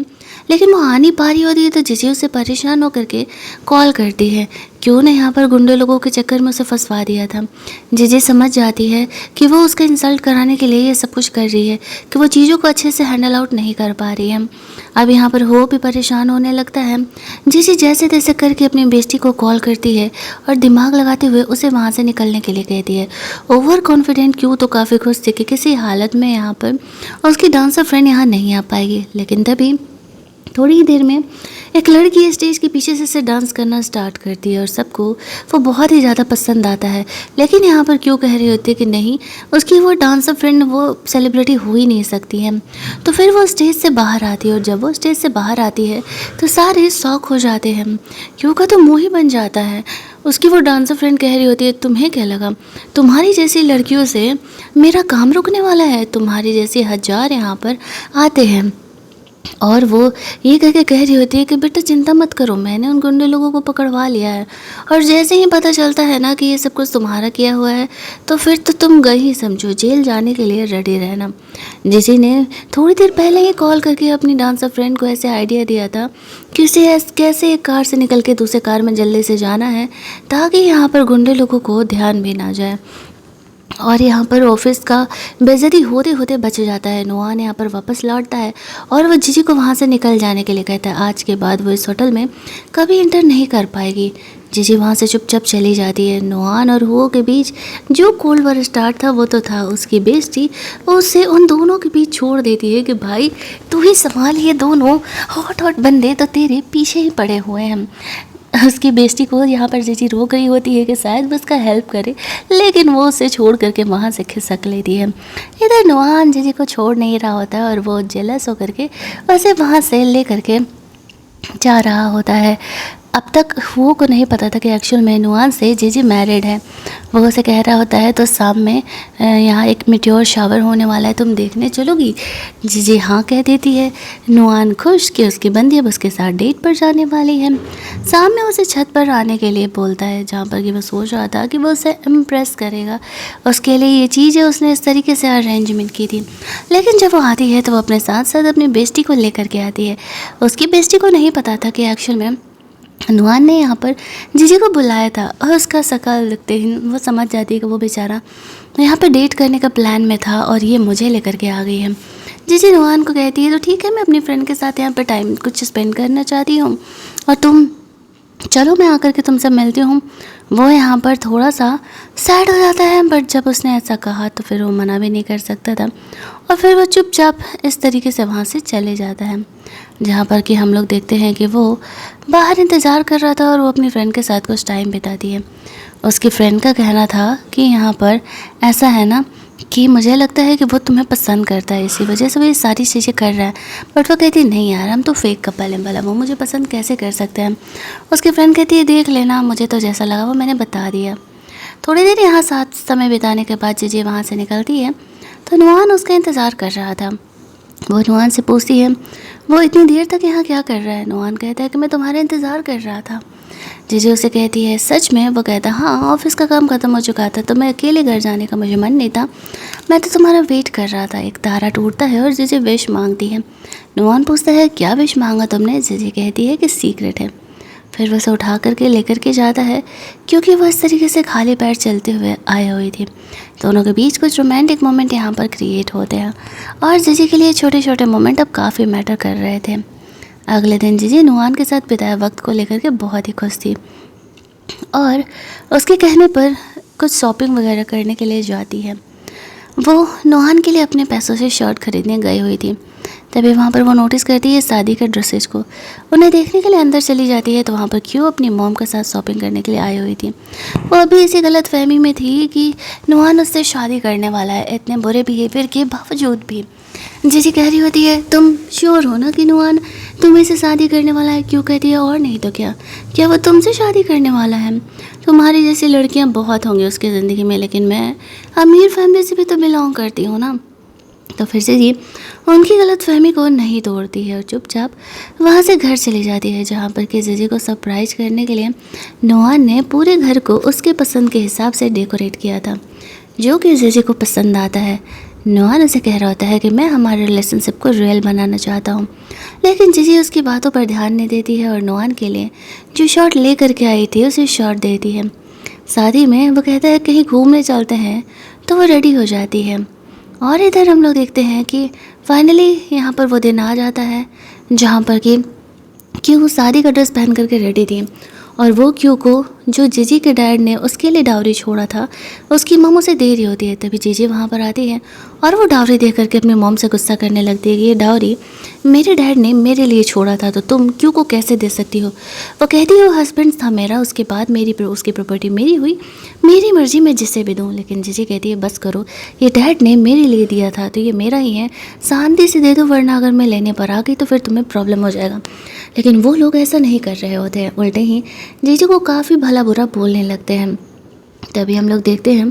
लेकिन वो आ नहीं पा रही होती है तो जीजी उसे परेशान होकर के कॉल करती है। क्यों ने यहाँ पर गुंडे लोगों के चक्कर में उसे फंसवा दिया था। जीजी समझ जाती है कि वो उसका इंसल्ट कराने के लिए ये सब कुछ कर रही है, कि वो चीज़ों को अच्छे से हैंडल आउट नहीं कर पा रही है। अब यहाँ पर हो भी परेशान होने लगता है। जीजी जैसे तैसे करके अपनी बेस्टी को कॉल करती है और दिमाग लगाते हुए उसे वहाँ से निकलने के लिए कहती है। ओवर कॉन्फिडेंट क्यों तो काफ़ी खुश थी कि किसी हालत में यहाँ पर उसकी डांसर फ्रेंड यहाँ नहीं आ पाएगी, लेकिन तभी थोड़ी ही देर में एक लड़की स्टेज के पीछे से डांस करना स्टार्ट करती है और सबको वो बहुत ही ज़्यादा पसंद आता है। लेकिन यहाँ पर क्यों कह रही होती है कि नहीं, उसकी वो डांसर फ्रेंड वो सेलिब्रिटी हो ही नहीं सकती है। तो फिर वो स्टेज से बाहर आती है और जब वो स्टेज से बाहर आती है तो सारे शौक हो जाते हैं। क्यों का तो मुँह ही बन जाता है। उसकी वो डांसर फ्रेंड कह रही होती है, तुम्हें क्या लगा तुम्हारी जैसी लड़कियों से मेरा काम रुकने वाला है, तुम्हारी जैसी 1000 यहाँ पर आते हैं। और वो ये कह रही होती है कि बेटा चिंता मत करो, मैंने उन गुंडे लोगों को पकड़वा लिया है। और जैसे ही पता चलता है ना कि ये सब कुछ तुम्हारा किया हुआ है तो फिर तो तुम गई ही समझो, जेल जाने के लिए रेडी रहना। जीजी ने थोड़ी देर पहले ही कॉल करके अपनी डांसर फ्रेंड को ऐसे आइडिया दिया था कि उसे कैसे एक कार से निकल के दूसरे कार में जल्दी से जाना है ताकि यहाँ पर गुंडे लोगों को ध्यान भी ना जाए। और यहाँ पर ऑफिस का बेइज्जती होते होते बच जाता है। नुआन यहाँ पर वापस लौटता है और वो जीजी को वहाँ से निकल जाने के लिए कहता है। आज के बाद वो इस होटल में कभी इंटर नहीं कर पाएगी। जीजी वहाँ से चुपचाप चली जाती है। नुआन और हुओ के बीच जो कोल्ड वॉर स्टार्ट था वो तो था, उसकी बेइज्जती उसे उन दोनों के बीच छोड़ देती है कि भाई तू ही संभाल, ये दोनों हॉट हॉट बंदे तो तेरे पीछे ही पड़े हुए हैं। उसकी बेस्टी को यहाँ पर जीजी रोक रही होती है कि शायद वो उसका हेल्प करे, लेकिन वो उसे छोड़ करके वहाँ से खिसक लेती है। इधर नुआन जीजी को छोड़ नहीं रहा होता है और वो जेलस होकर के उसे वहाँ से ले करके जा रहा होता है। अब तक वो को नहीं पता था कि एक्चुअल में नुआन से जीजी मैरिड है। वो उसे कह रहा होता है तो शाम में यहाँ एक मिट्योर शावर होने वाला है, तुम देखने चलोगी? जीजी हाँ कह देती है। नुआन खुश कि उसकी बंदी अब उसके साथ डेट पर जाने वाली है। शाम में उसे छत पर आने के लिए बोलता है, जहाँ पर कि वो सोच रहा था कि वो उसे इम्प्रेस करेगा। उसके लिए ये चीज़ें उसने इस तरीके से अरेंजमेंट की थी, लेकिन जब वो आती है तो वो अपने साथ साथ अपनी बेस्टी को लेकर के आती है। उसकी बेस्टी को नहीं पता था कि एक्चुअल में नुआन ने यहाँ पर जीजी को बुलाया था, और उसका शक्ल देखते ही वो समझ जाती है कि वो बेचारा यहाँ पर डेट करने का प्लान में था और ये मुझे लेकर के आ गई है। जीजी नुआन को कहती है तो ठीक है, मैं अपनी फ्रेंड के साथ यहाँ पर टाइम कुछ स्पेंड करना चाहती हूँ और तुम चलो मैं आकर के तुमसे मिलती हूँ। वो यहाँ पर थोड़ा सा सैड हो जाता है, बट जब उसने ऐसा कहा तो फिर वो मना भी नहीं कर सकता था और फिर वो चुपचाप इस तरीके से वहाँ से चले जाता है। जहाँ पर कि हम लोग देखते हैं कि वो बाहर इंतज़ार कर रहा था और वो अपनी फ्रेंड के साथ कुछ टाइम बिताती है। उसकी फ्रेंड का कहना था कि यहाँ पर ऐसा है ना कि मुझे लगता है कि वो तुम्हें पसंद करता है, इसी वजह से वो ये सारी चीज़ें कर रहा है। बट वो कहती है नहीं यार, हम तो फेक कपल हैं, भला वो मुझे पसंद कैसे कर सकते हैं। उसकी फ्रेंड कहती है देख लेना, मुझे तो जैसा लगा वो मैंने बता दिया। थोड़ी देर यहाँ साथ समय बिताने के बाद जीजी वहाँ से निकलती है तो नुआन उसका इंतज़ार कर रहा था। वो नुआन से पूछती है वो इतनी देर तक यहाँ क्या कर रहा है? नुआन कहता है कि मैं तुम्हारा इंतज़ार कर रहा था। जीजी उसे कहती है सच में? वो कहता है हाँ, ऑफिस का काम ख़त्म हो चुका था तो मैं अकेले घर जाने का मुझे मन नहीं था, मैं तो तुम्हारा वेट कर रहा था। एक तारा टूटता है और जीजी विश मांगती है। नुआन पूछता है क्या विश मांगा तुमने? जीजी कहती है कि सीक्रेट है। फिर वह उसे उठा करके लेकर के जाता है, क्योंकि वह इस तरीके से खाली पैर चलते हुए आई हुई थी। दोनों के बीच कुछ रोमांटिक मोमेंट यहाँ पर क्रिएट होते हैं और जीजी के लिए छोटे छोटे मोमेंट अब काफ़ी मैटर कर रहे थे। अगले दिन जीजी नुआन के साथ बिताए वक्त को लेकर के बहुत ही खुश थी और उसके कहने पर कुछ शॉपिंग वगैरह करने के लिए जाती है। वो नुआन के लिए अपने पैसों से शर्ट खरीदने गई हुई थी, तभी वहाँ पर वो नोटिस करती है शादी के ड्रेसेस को। उन्हें देखने के लिए अंदर चली जाती है तो वहाँ पर क्यों अपनी मॉम के साथ शॉपिंग करने के लिए आई हुई थी। वो अभी इसी गलत फहमी में थी कि नुआन उससे शादी करने वाला है, इतने बुरे बिहेवियर के बावजूद भी। जीजी कह रही होती है तुम श्योर हो ना कि नुआन तुम्हें से शादी करने वाला है? क्यों कहती है और नहीं तो क्या वो तुमसे शादी करने वाला है? तुम्हारी जैसी लड़कियां बहुत होंगी उसकी ज़िंदगी में, लेकिन मैं अमीर फैमिली से भी तो बिलोंग करती हूँ ना। तो फिर से जी उनकी गलत फहमी को नहीं तोड़ती है और चुपचाप वहाँ से घर चली जाती है, जहाँ पर कि जीजी को सरप्राइज करने के लिए नुआन ने पूरे घर को उसके पसंद के हिसाब से डेकोरेट किया था, जो कि जीजी को पसंद आता है। नुआन उसे कह रहा होता है कि मैं हमारे रिलेशनशिप को रियल बनाना चाहता हूँ, लेकिन जीजी उसकी बातों पर ध्यान नहीं देती है और नुआन के लिए जो शॉट ले करके आई थी उसे शॉट देती है। शादी में वो कहता है कहीं घूमने चलते हैं, तो वो रेडी हो जाती है और इधर हम लोग देखते हैं कि फाइनली यहाँ पर वो दिन आ जाता है जहाँ पर कि क्यों शादी का ड्रेस पहन करके रेडी थी और वो क्यों को जो जीजी के डैड ने उसके लिए डावरी छोड़ा था उसकी मॉम उसे दे रही होती है। तभी जीजी वहाँ पर आती है और वो डावरी देख करके अपनी मॉम से गुस्सा करने लगती है कि ये डावरी मेरे डैड ने मेरे लिए छोड़ा था तो तुम क्यों को कैसे दे सकती हो। वो कहती है वो हस्बैंड था मेरा, उसके बाद उसकी प्रॉपर्टी मेरी हुई, मेरी मर्जी मैं जिसे भी दूँ। लेकिन जीजी कहती है बस करो, ये डैड ने मेरे लिए दिया था तो ये मेरा ही है, शांति से दे दो, वरना अगर मैं लेने पर आ गई तो फिर तुम्हें प्रॉब्लम हो जाएगा। लेकिन वो लोग ऐसा नहीं कर रहे होते हैं, उल्टे ही जीजी को काफ़ी भला बुरा बोलने लगते हैं। तभी हम लोग देखते हैं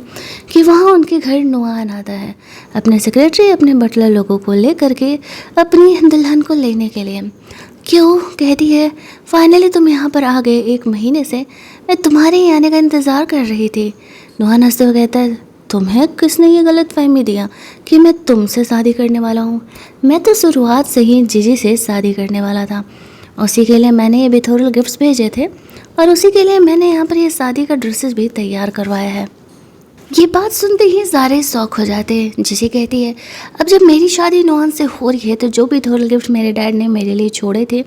कि वहाँ उनके घर नुआन आता है अपने सेक्रेटरी अपने बटलर लोगों को ले करके अपनी दुल्हन को लेने के लिए। क्यों कहती है फाइनली तुम यहाँ पर आ गए, 1 महीने से मैं तुम्हारे ही आने का इंतज़ार कर रही थी। नुआन हंसते हुए कहता है तुम्हें किसने ये गलत फहमी दिया कि मैं तुमसे शादी करने वाला हूँ? मैं तो शुरुआत से ही जीजी से शादी करने वाला था, उसी के लिए मैंने ये बेथोरल गिफ्ट्स भेजे थे और उसी के लिए मैंने यहाँ पर ये शादी का ड्रेसेस भी तैयार करवाया है। ये बात सुनते ही सारे शौक हो जाते हैं। जिसे कहती है, अब जब मेरी शादी नोआन से हो रही है तो जो भी थोड़े गिफ्ट मेरे डैड ने मेरे लिए छोड़े थे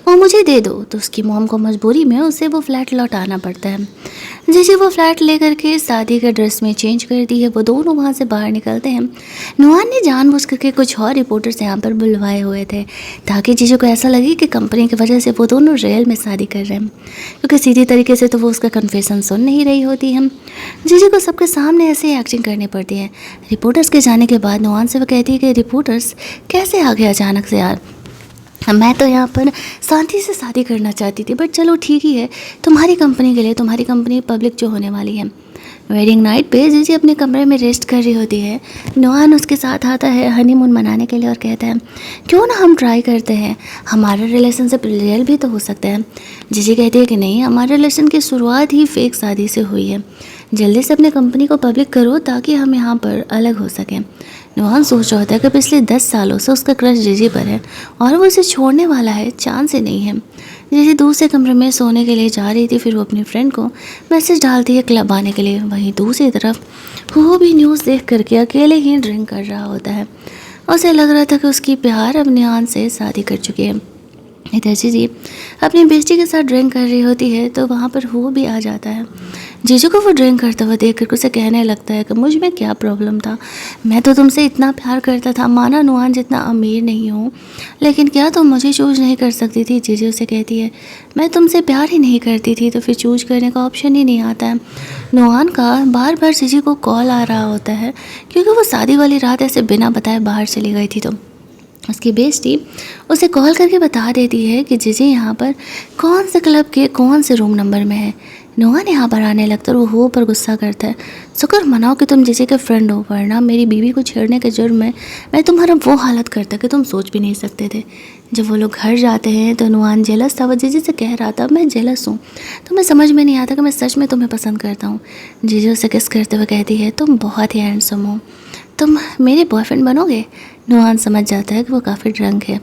वो मुझे दे दो। तो उसकी मॉम को मजबूरी में उसे वो फ्लैट लौटाना पड़ता है। जैसे वो फ्लैट लेकर के शादी का ड्रेस में चेंज करती है, वो दोनों वहाँ से बाहर निकलते हैं। नोआन ने जानबूझ करके कुछ और रिपोर्टर्स यहाँ पर बुलवाए हुए थे ताकि जीजू को ऐसा लगे कि कंपनी की वजह से वो दोनों रियल में शादी कर रहे हैं, क्योंकि सीधी तरीके से तो वो उसका कन्फेशन सुन नहीं रही होती है। जीजू को सबके सामने ऐसे ही एक्टिंग करनी पड़ती है। रिपोर्टर्स के जाने के बाद नोआन से वो कहती है कि रिपोर्टर्स कैसे आ गया अचानक से यार, मैं तो यहाँ पर शांति से शादी करना चाहती थी, बट चलो ठीक ही है तुम्हारी कंपनी के लिए, तुम्हारी कंपनी पब्लिक जो होने वाली है। वेडिंग नाइट पे जीजी अपने कमरे में रेस्ट कर रही होती है। नोआन उसके साथ आता है हनीमून मनाने के लिए और कहता है क्यों ना हम ट्राई करते हैं, हमारा रिलेशनशिप रियल भी तो हो सकता है। जीजी कहती है कि नहीं, हमारे रिलेशन की शुरुआत ही फेक शादी से हुई है, जल्दी से अपने कंपनी को पब्लिक करो ताकि हम यहाँ पर अलग हो सकें। नोआन सोच रहा होता है कि पिछले 10 सालों से उसका क्रश जीजी पर है और वो इसे छोड़ने वाला है, चांस ही नहीं है। जीजी दूसरे कमरे में सोने के लिए जा रही थी, फिर वो अपनी फ्रेंड को मैसेज डालती है क्लब आने के लिए। वहीं दूसरी तरफ वो भी न्यूज़ देख करके अकेले ही ड्रिंक कर रहा होता है। उसे लग रहा था कि उसकी प्यार अब नोआन से शादी कर चुकी है। इधर जीजी अपनी बेस्टी के साथ ड्रिंक कर रही होती है तो वहाँ पर वो भी आ जाता है। जीजू को वो ड्रिंक करता हुआ देख कर उसे कहने लगता है कि मुझ में क्या प्रॉब्लम था, मैं तो तुमसे इतना प्यार करता था, माना नोआन जितना अमीर नहीं हूँ, लेकिन क्या तुम मुझे चूज नहीं कर सकती थी। जीजू उसे कहती है मैं तुमसे प्यार ही नहीं करती थी तो फिर चूज करने का ऑप्शन ही नहीं आता है। नोआन का बार बार जीजू को कॉल आ रहा होता है क्योंकि वो शादी वाली रात ऐसे बिना बताए बाहर चली गई थी। तो उसकी बेस्टी उसे कॉल करके बता देती है कि जीजी यहाँ पर कौन से क्लब के कौन से रूम नंबर में है। नोआन यहाँ पर आने लगता है और वो पर गुस्सा करता है, शुक्र मनाओ कि तुम जीजी के फ्रेंड हो, वरना मेरी बीवी को छेड़ने के जुर्म में मैं तुम्हारा वो हालत करता कि तुम सोच भी नहीं सकते थे। जब वो लोग घर जाते हैं तो नोआन जेलस था, वो जीजी से कह रहा था मैं जेलस हूँ, तुम्हें समझ में नहीं आता कि मैं सच में तुम्हें पसंद करता हूँ। जीजी उसे किस करते हुए कहती है तुम बहुत ही हैंडसम हो, तुम मेरे बॉयफ्रेंड बनोगे। नोआन समझ जाता है कि वो काफ़ी ड्रंक है,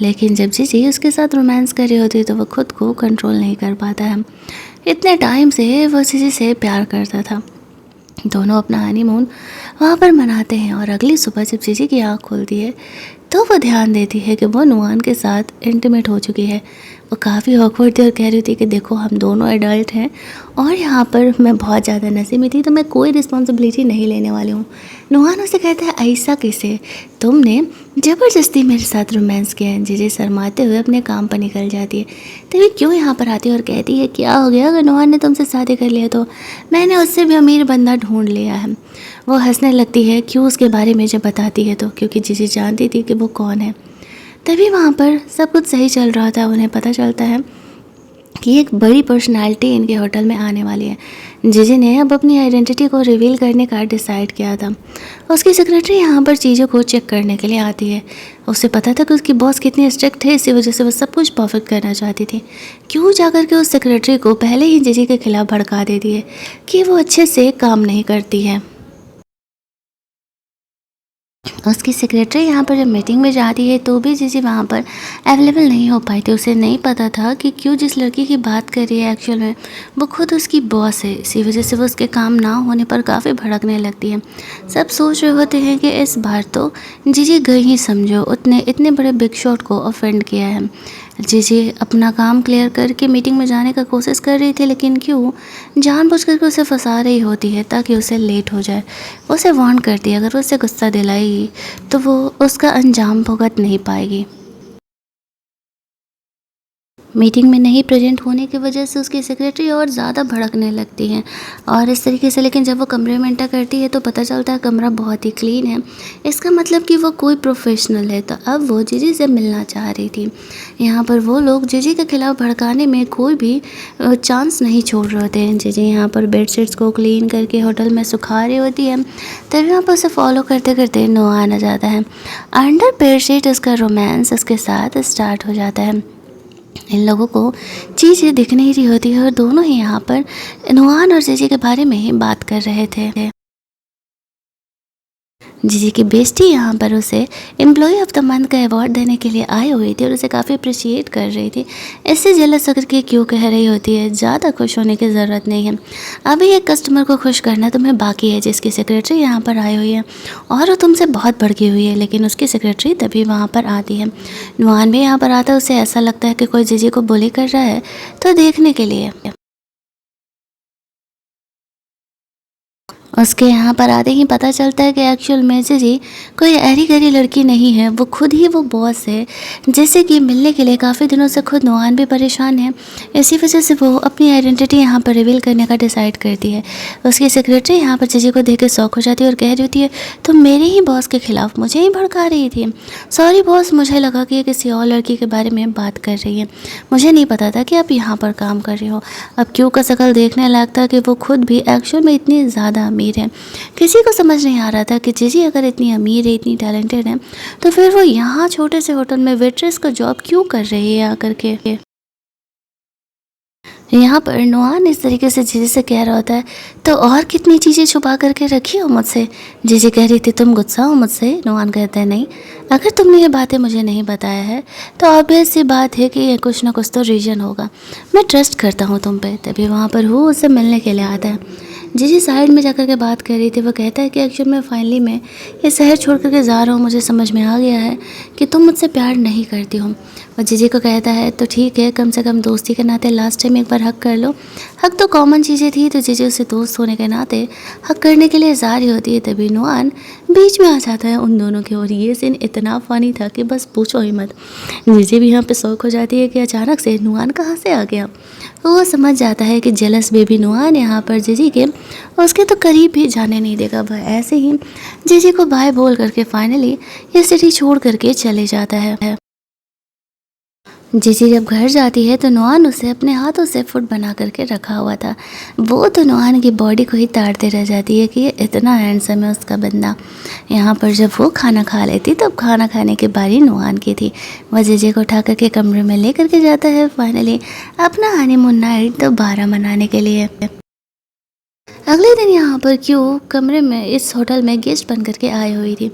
लेकिन जब जीजी उसके साथ रोमांस कर रही होती है तो वो खुद को कंट्रोल नहीं कर पाता है। इतने टाइम से वो जीजी से प्यार करता था। दोनों अपना हनीमून वहाँ पर मनाते हैं और अगली सुबह जब जीजी की आँख खुलती है तो वो ध्यान देती है कि वो नोआन के साथ इंटीमेट हो चुकी है। वो काफ़ी ऑकवर्ड थी और कह रही थी कि देखो हम दोनों एडल्ट हैं और यहाँ पर मैं बहुत ज़्यादा नशे में थी तो मैं कोई रिस्पॉन्सिबिलिटी नहीं लेने वाली हूँ। नोआन उसे कहता है ऐसा कैसे, तुमने ज़बरदस्ती मेरे साथ रोमांस किया है। जीजी शर्माते हुए अपने काम पर निकल जाती है, तभी क्यों यहाँ पर आती है और कहती है क्या हो गया अगर नोआन ने तुमसे शादी कर लिया तो, मैंने उससे भी अमीर बंदा ढूंढ लिया है। वो हंसने लगती है क्यों उसके बारे में जब बताती है तो, क्योंकि जीजी जानती थी कि वो कौन है। तभी वहाँ पर सब कुछ सही चल रहा था, उन्हें पता चलता है कि एक बड़ी पर्सनालिटी इनके होटल में आने वाली है। जीजी ने अब अपनी आइडेंटिटी को रिवील करने का डिसाइड किया था। उसकी सेक्रेटरी यहाँ पर चीज़ों को चेक करने के लिए आती है। उसे पता था कि उसकी बॉस कितनी स्ट्रिक्ट है, इसी वजह से वो सब कुछ परफेक्ट करना चाहती थी। क्यों जाकर के उस सेक्रेटरी को पहले ही जीजी के खिलाफ भड़का देती है कि वो अच्छे से काम नहीं करती है। उसकी सेक्रेटरी यहाँ पर जब मीटिंग में जाती है तो भी जीजी वहाँ पर अवेलेबल नहीं हो पाई थी। उसे नहीं पता था कि क्यों जिस लड़की की बात कर रही है एक्चुअल में वो खुद उसकी बॉस है। इसी वजह से वो उसके काम ना होने पर काफ़ी भड़कने लगती है। सब सोच रहे होते हैं कि इस बार तो जीजी गई ही समझो, उतने इतने बड़े बिग शॉट को ऑफेंड किया है। जीजी अपना काम क्लियर करके मीटिंग में जाने का कोशिश कर रही थी, लेकिन क्यों जानबूझ करके उसे फंसा रही होती है ताकि उसे लेट हो जाए। उसे वार्न करती है अगर वो उसे गुस्सा दिलाएगी तो वो उसका अंजाम भुगत नहीं पाएगी। मीटिंग में नहीं प्रेजेंट होने की वजह से उसकी सेक्रेटरी और ज़्यादा भड़कने लगती है और इस तरीके से, लेकिन जब वो कमरे में एंटर करती है तो पता चलता है कमरा बहुत ही क्लीन है। इसका मतलब कि वो कोई प्रोफेशनल है। तो अब वो जीजी से मिलना चाह रही थी। यहाँ पर वो लोग जीजी के खिलाफ भड़काने में कोई भी चांस नहीं छोड़ रहे होते हैं। जीजी यहाँ पर बेडशीट्स को क्लीन करके होटल में सुखा रही होती है, तभी वहाँ पर उसे फॉलो करते करते नोआन आ जाता है। अंडर बेडशीट उसका रोमांस उसके साथ स्टार्ट हो जाता है। इन लोगों को चीज़ें दिख नहीं रही होती है और दोनों ही यहाँ पर नोआन और जीजी के बारे में ही बात कर रहे थे। जीजी की बेस्टी यहाँ पर उसे एम्प्लॉय ऑफ द मंथ का अवार्ड देने के लिए आई हुई थी और उसे काफ़ी अप्रिशिएट कर रही थी। इससे जेलस होकर के क्यों कह रही होती है, ज़्यादा खुश होने की ज़रूरत नहीं है, अभी एक कस्टमर को खुश करना तुम्हें बाकी है। जिसकी सेक्रेटरी यहाँ पर आई हुई है और वो तुमसे बहुत भड़की हुई है, लेकिन उसकी सेक्रेटरी तभी वहाँ पर आती है। नुआन भी यहाँ पर आता है, उसे ऐसा लगता है कि कोई जीजी को बुली कर रहा है, तो देखने के लिए उसके यहाँ पर आते ही पता चलता है कि एक्चुअल में जीजी कोई अरी गरी लड़की नहीं है, वो खुद ही वो बॉस है। जैसे कि मिलने के लिए काफ़ी दिनों से खुद नुआन भी परेशान है, इसी वजह से वो अपनी आइडेंटिटी यहाँ पर रिवील करने का डिसाइड करती है। उसकी सेक्रेटरी यहाँ पर जीजी को देख के शौक हो जाती है और कह रही होती है, तो मेरे ही बॉस के खिलाफ मुझे ही भड़का रही थी। सॉरी बॉस, मुझे लगा कि ये किसी और लड़की के बारे में बात कर रही है, मुझे नहीं पता था कि आप यहाँ पर काम कर रही हो। अब क्यों का शकल देखने लायक था कि वो खुद भी एक्चुअल में इतनी ज़्यादा अमीर है। किसी को समझ नहीं आ रहा था कि जीजी अगर इतनी अमीर है, इतनी टैलेंटेड है, तो फिर वो यहाँ छोटे से होटल में वेट्रेस का जॉब क्यों कर रही है आकर के। यहाँ पर नुआन इस तरीके से जीजी से कह रहा होता है, तो और कितनी चीज़ें छुपा करके रखी हो मुझसे। जीजी कह रही थी, तुम गुस्सा हो मुझसे। नुआन कहता है, नहीं, अगर तुमने ये बातें मुझे नहीं बताया है तो ऑब्वियस सी बात है कि ये कुछ ना कुछ तो रीज़न होगा। मैं ट्रस्ट करता हूँ तुम पे। तभी वहाँ पर वो उससे मिलने के लिए आता है। जीजी साइड में जाकर के बात कर रही थी। वो कहता है कि एक्चुअल में फाइनली मैं ये शहर छोड़ करके जा रहा हूँ, मुझे समझ में आ गया है कि तुम मुझसे प्यार नहीं करती हो। और जीजी को कहता है, तो ठीक है, कम से कम दोस्ती के नाते लास्ट टाइम एक बार हक कर लो। हक तो कॉमन चीज़ें थी, तो जीजी उसे दोस्त होने के नाते हक करने के लिए जा रही होती है। तभी नुआन बीच में आ जाता है उन दोनों की, और ये सीन इतना फनी था कि बस पूछो ही मत। जीजी भी यहाँ पे शौक हो जाती है कि अचानक से नुआन कहाँ से आ गया। वो समझ जाता है कि जेलस बेबी नुआन यहाँ पर जीजी के उसके तो करीब भी जाने नहीं देगा। वह ऐसे ही जीजी को बाय बोल करके फाइनली ये सिटी छोड़ करके चले जाता है। जीजी जब घर जाती है तो नुआन उसे अपने हाथों से फूड बना करके रखा हुआ था। वो तो नुआन की बॉडी को ही ताड़ते रह जाती है कि ये इतना हैंडसम है उसका बंदा। यहाँ पर जब वो खाना खा लेती तब खाना खाने की बारी नुआन की थी। वह जीजी को उठा करके कमरे में ले करके जाता है फाइनली अपना हनीमून नाइट दोबारा मनाने के लिए। अगले दिन यहाँ पर क्यों कमरे में इस होटल में गेस्ट बन करके आई हुई थी,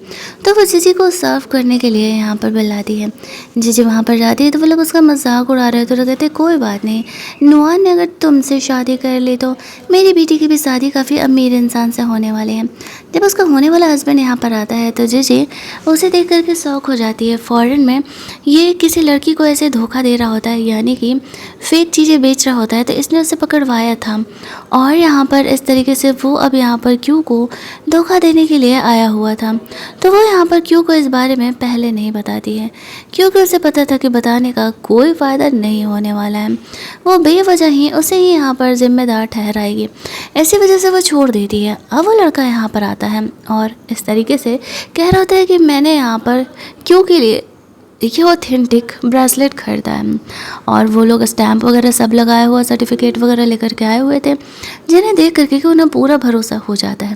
तो वो जीजी को सर्व करने के लिए यहाँ पर बुलाती है। जीजी वहाँ पर जाती है तो वो लोग उसका मजाक उड़ा रहे थे, तो कहते कोई बात नहीं, नुआन ने अगर तुमसे शादी कर ली तो मेरी बेटी की भी शादी काफ़ी अमीर इंसान से होने वाली है। जब उसका होने वाला हस्बैंड यहाँ पर आता है तो जीजी उसे देख करके शौक हो जाती है। फ़ॉरेन में ये किसी लड़की को ऐसे धोखा दे रहा होता है, यानी कि फेक चीज़ें बेच रहा होता है, तो इसने उसे पकड़वाया था और यहाँ पर इस तरीके से वो अब यहाँ पर क्यू को धोखा देने के लिए आया हुआ था। तो वो यहाँ पर क्यू को इस बारे में पहले नहीं बताती है, क्योंकि उसे पता था कि बताने का कोई फ़ायदा नहीं होने वाला है। वो बेवजह ही उसे ही यहाँ पर जिम्मेदार ठहराएगी, ऐसी वजह से वो छोड़ देती है। अब वो लड़का यहाँ पर आता है और इस तरीके से कह रहा होता है कि मैंने यहाँ पर क्यू के लिए ये ऑथेंटिक ब्रेसलेट खरीदा है, और वो लोग स्टैम्प वगैरह सब लगाए हुआ, सर्टिफिकेट वगैरह लेकर के आए हुए थे, जिन्हें देख करके कि उन्हें पूरा भरोसा हो जाता है।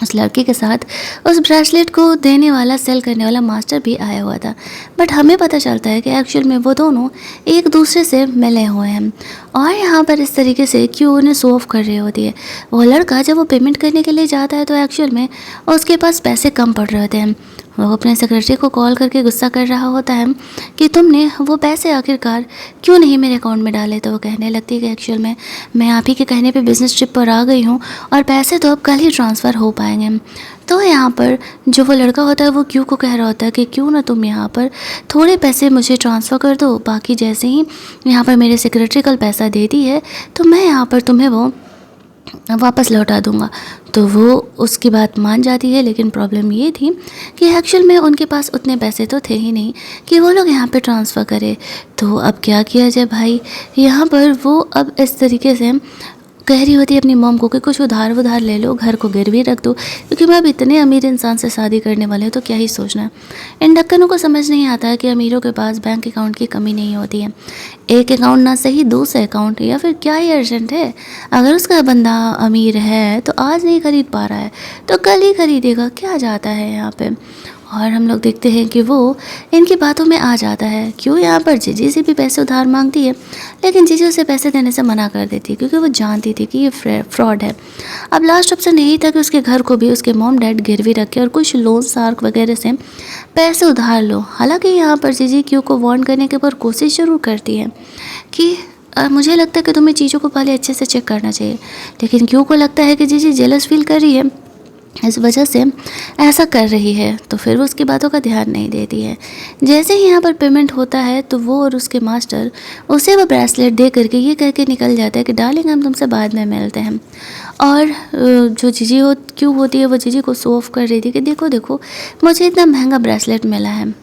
उस लड़के के साथ उस ब्रेसलेट को देने वाला, सेल करने वाला मास्टर भी आया हुआ था। बट हमें पता चलता है कि एक्चुअल में वो दोनों एक दूसरे से मिले हुए हैं और यहाँ पर इस तरीके से क्यों उन्हें शो ऑफ कर रही होती है। वो लड़का जब वो पेमेंट करने के लिए जाता है तो एक्चुअल में उसके पास पैसे कम पड़ रहे होते हैं। वो अपने सेक्रेटरी को कॉल करके गुस्सा कर रहा होता है कि तुमने वो पैसे आखिरकार क्यों नहीं मेरे अकाउंट में डाले। तो वो कहने लगती है कि एक्चुअल में मैं आप ही के कहने पे बिज़नेस ट्रिप पर आ गई हूँ और पैसे तो अब कल ही ट्रांसफ़र हो पाएंगे। तो यहाँ पर जो वो लड़का होता है वो क्यों को कह रहा होता है कि क्यों ना तुम यहाँ पर थोड़े पैसे मुझे ट्रांसफ़र कर दो, बाकी जैसे ही यहाँ पर मेरे सेक्रेटरी कल पैसा देती है तो मैं यहाँ पर तुम्हें वो वापस लौटा दूंगा। तो वो उसकी बात मान जाती है, लेकिन प्रॉब्लम ये थी कि एक्चुअल में उनके पास उतने पैसे तो थे ही नहीं कि वो लोग यहाँ पे ट्रांसफ़र करें। तो अब क्या किया जाए भाई, यहाँ पर वो अब इस तरीके से कह रही होती है अपनी मॉम को कि कुछ उधार ले लो, घर को गिरवी रख दो, क्योंकि मैं अब इतने अमीर इंसान से शादी करने वाले हूँ तो क्या ही सोचना है। इन ढक्कनों को समझ नहीं आता है कि अमीरों के पास बैंक अकाउंट की कमी नहीं होती है। एक अकाउंट ना सही, दूसरे अकाउंट, या फिर क्या ही अर्जेंट है। अगर उसका बंदा अमीर है तो आज नहीं खरीद पा रहा है तो कल ही खरीदेगा, क्या जाता है यहाँ पे। और हम लोग देखते हैं कि वो इनकी बातों में आ जाता है। क्यों यहाँ पर जीजी से भी पैसे उधार मांगती है, लेकिन जीजी उसे पैसे देने से मना कर देती है क्योंकि वो जानती थी कि ये फ्रॉड है। अब लास्ट ऑप्शन यही था कि उसके घर को भी उसके मॉम डैड गिरवी रखे और कुछ लोन सार्क वगैरह से पैसे उधार लो। हालांकि यहाँ पर जीजी क्यू को वार्न करने के बाद कोशिश ज़रूर करती है कि मुझे लगता है कि तुम्हें चीज़ों को पहले अच्छे से चेक करना चाहिए, लेकिन क्यू को लगता है कि जीजी जेलस फील कर रही है, इस वजह से ऐसा कर रही है, तो फिर वो उसकी बातों का ध्यान नहीं देती है। जैसे ही यहाँ पर पेमेंट होता है तो वो और उसके मास्टर उसे वो ब्रेसलेट दे करके ये कह के निकल जाता है कि डार्लिंग हम तुमसे बाद में मिलते हैं। और जो जीजी क्यों होती है वो जीजी को शो ऑफ कर रही थी कि देखो देखो मुझे इतना महंगा ब्रेसलेट मिला है।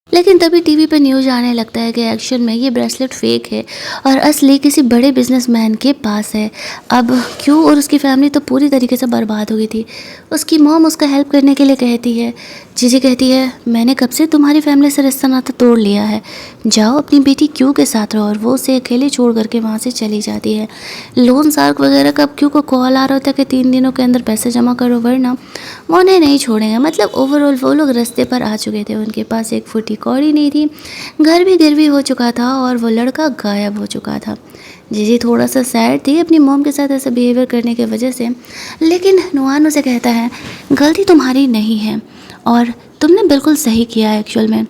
लेकिन तभी टीवी पर न्यूज़ आने लगता है कि एक्शन में ये ब्रेसलेट फेक है और असली किसी बड़े बिजनेसमैन के पास है। अब क्यों और उसकी फैमिली तो पूरी तरीके से बर्बाद हो गई थी। उसकी मॉम उसका हेल्प करने के लिए कहती है, जीजी कहती है मैंने कब से तुम्हारी फैमिली से रिश्ता नाता तोड़ लिया है, जाओ अपनी बेटी क्यों के साथ रहो, और वो उसे अकेले छोड़ करके वहाँ से चली जाती है। लोन सार्क वगैरह का अब क्यों को कॉल आ रहा होता है कि 3 दिनों के अंदर पैसे जमा करो वरना वो उन्हें नहीं छोड़ेंगे। मतलब ओवरऑल वो लोग रास्ते पर आ चुके थे, उनके पास एक फुटी कौड़ी नहीं थी, घर भी गिरवी हो चुका था और वो लड़का गायब हो चुका था। जीजी थोड़ा सा सैड थी अपनी मॉम के साथ ऐसा बिहेवियर करने की वजह से, लेकिन नुआन उसे कहता है गलती तुम्हारी नहीं है और तुमने बिल्कुल सही किया है, एक्चुअल में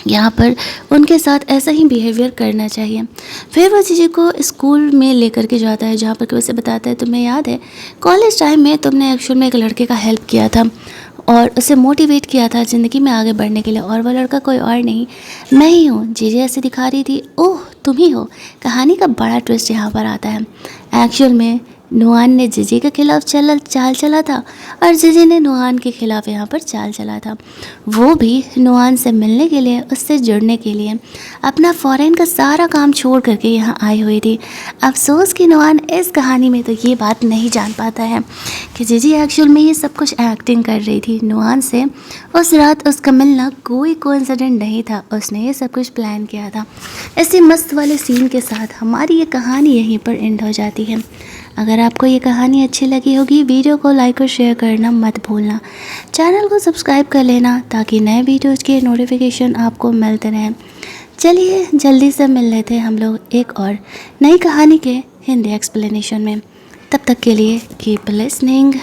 यहाँ पर उनके साथ ऐसा ही बिहेवियर करना चाहिए। फिर वो जीजी को स्कूल में लेकर के जाता है जहाँ पर कि उसे बताता है तुम्हें याद है कॉलेज टाइम में तुमने एक्चुअल में एक लड़के का हेल्प किया था और उसे मोटिवेट किया था ज़िंदगी में आगे बढ़ने के लिए, और वह लड़का कोई और नहीं मैं ही हूँ। जीजी ऐसे दिखा रही थी, ओह तुम ही हो। कहानी का बड़ा ट्विस्ट यहाँ पर आता है। एक्चुअल में नुआन ने जीजी के खिलाफ चाल चला था और जीजी ने नुआन के खिलाफ यहाँ पर चाल चला था। वो भी नुआन से मिलने के लिए, उससे जुड़ने के लिए अपना फॉरेन का सारा काम छोड़ करके यहाँ आई हुई थी। अफसोस कि नुआन इस कहानी में तो ये बात नहीं जान पाता है कि जीजी एक्चुअल में ये सब कुछ एक्टिंग कर रही थी। नुआन से उस रात उसका मिलना कोई कोइंसिडेंट नहीं था, उसने ये सब कुछ प्लान किया था। ऐसे मस्त वाले सीन के साथ हमारी ये कहानी यहीं पर एंड हो जाती है। अगर आपको ये कहानी अच्छी लगी होगी वीडियो को लाइक और शेयर करना मत भूलना, चैनल को सब्सक्राइब कर लेना ताकि नए वीडियोज़ के नोटिफिकेशन आपको मिलते रहें। चलिए जल्दी से मिल लेते हैं हम लोग एक और नई कहानी के हिंदी एक्सप्लेनेशन में। तब तक के लिए कीप लिसनिंग।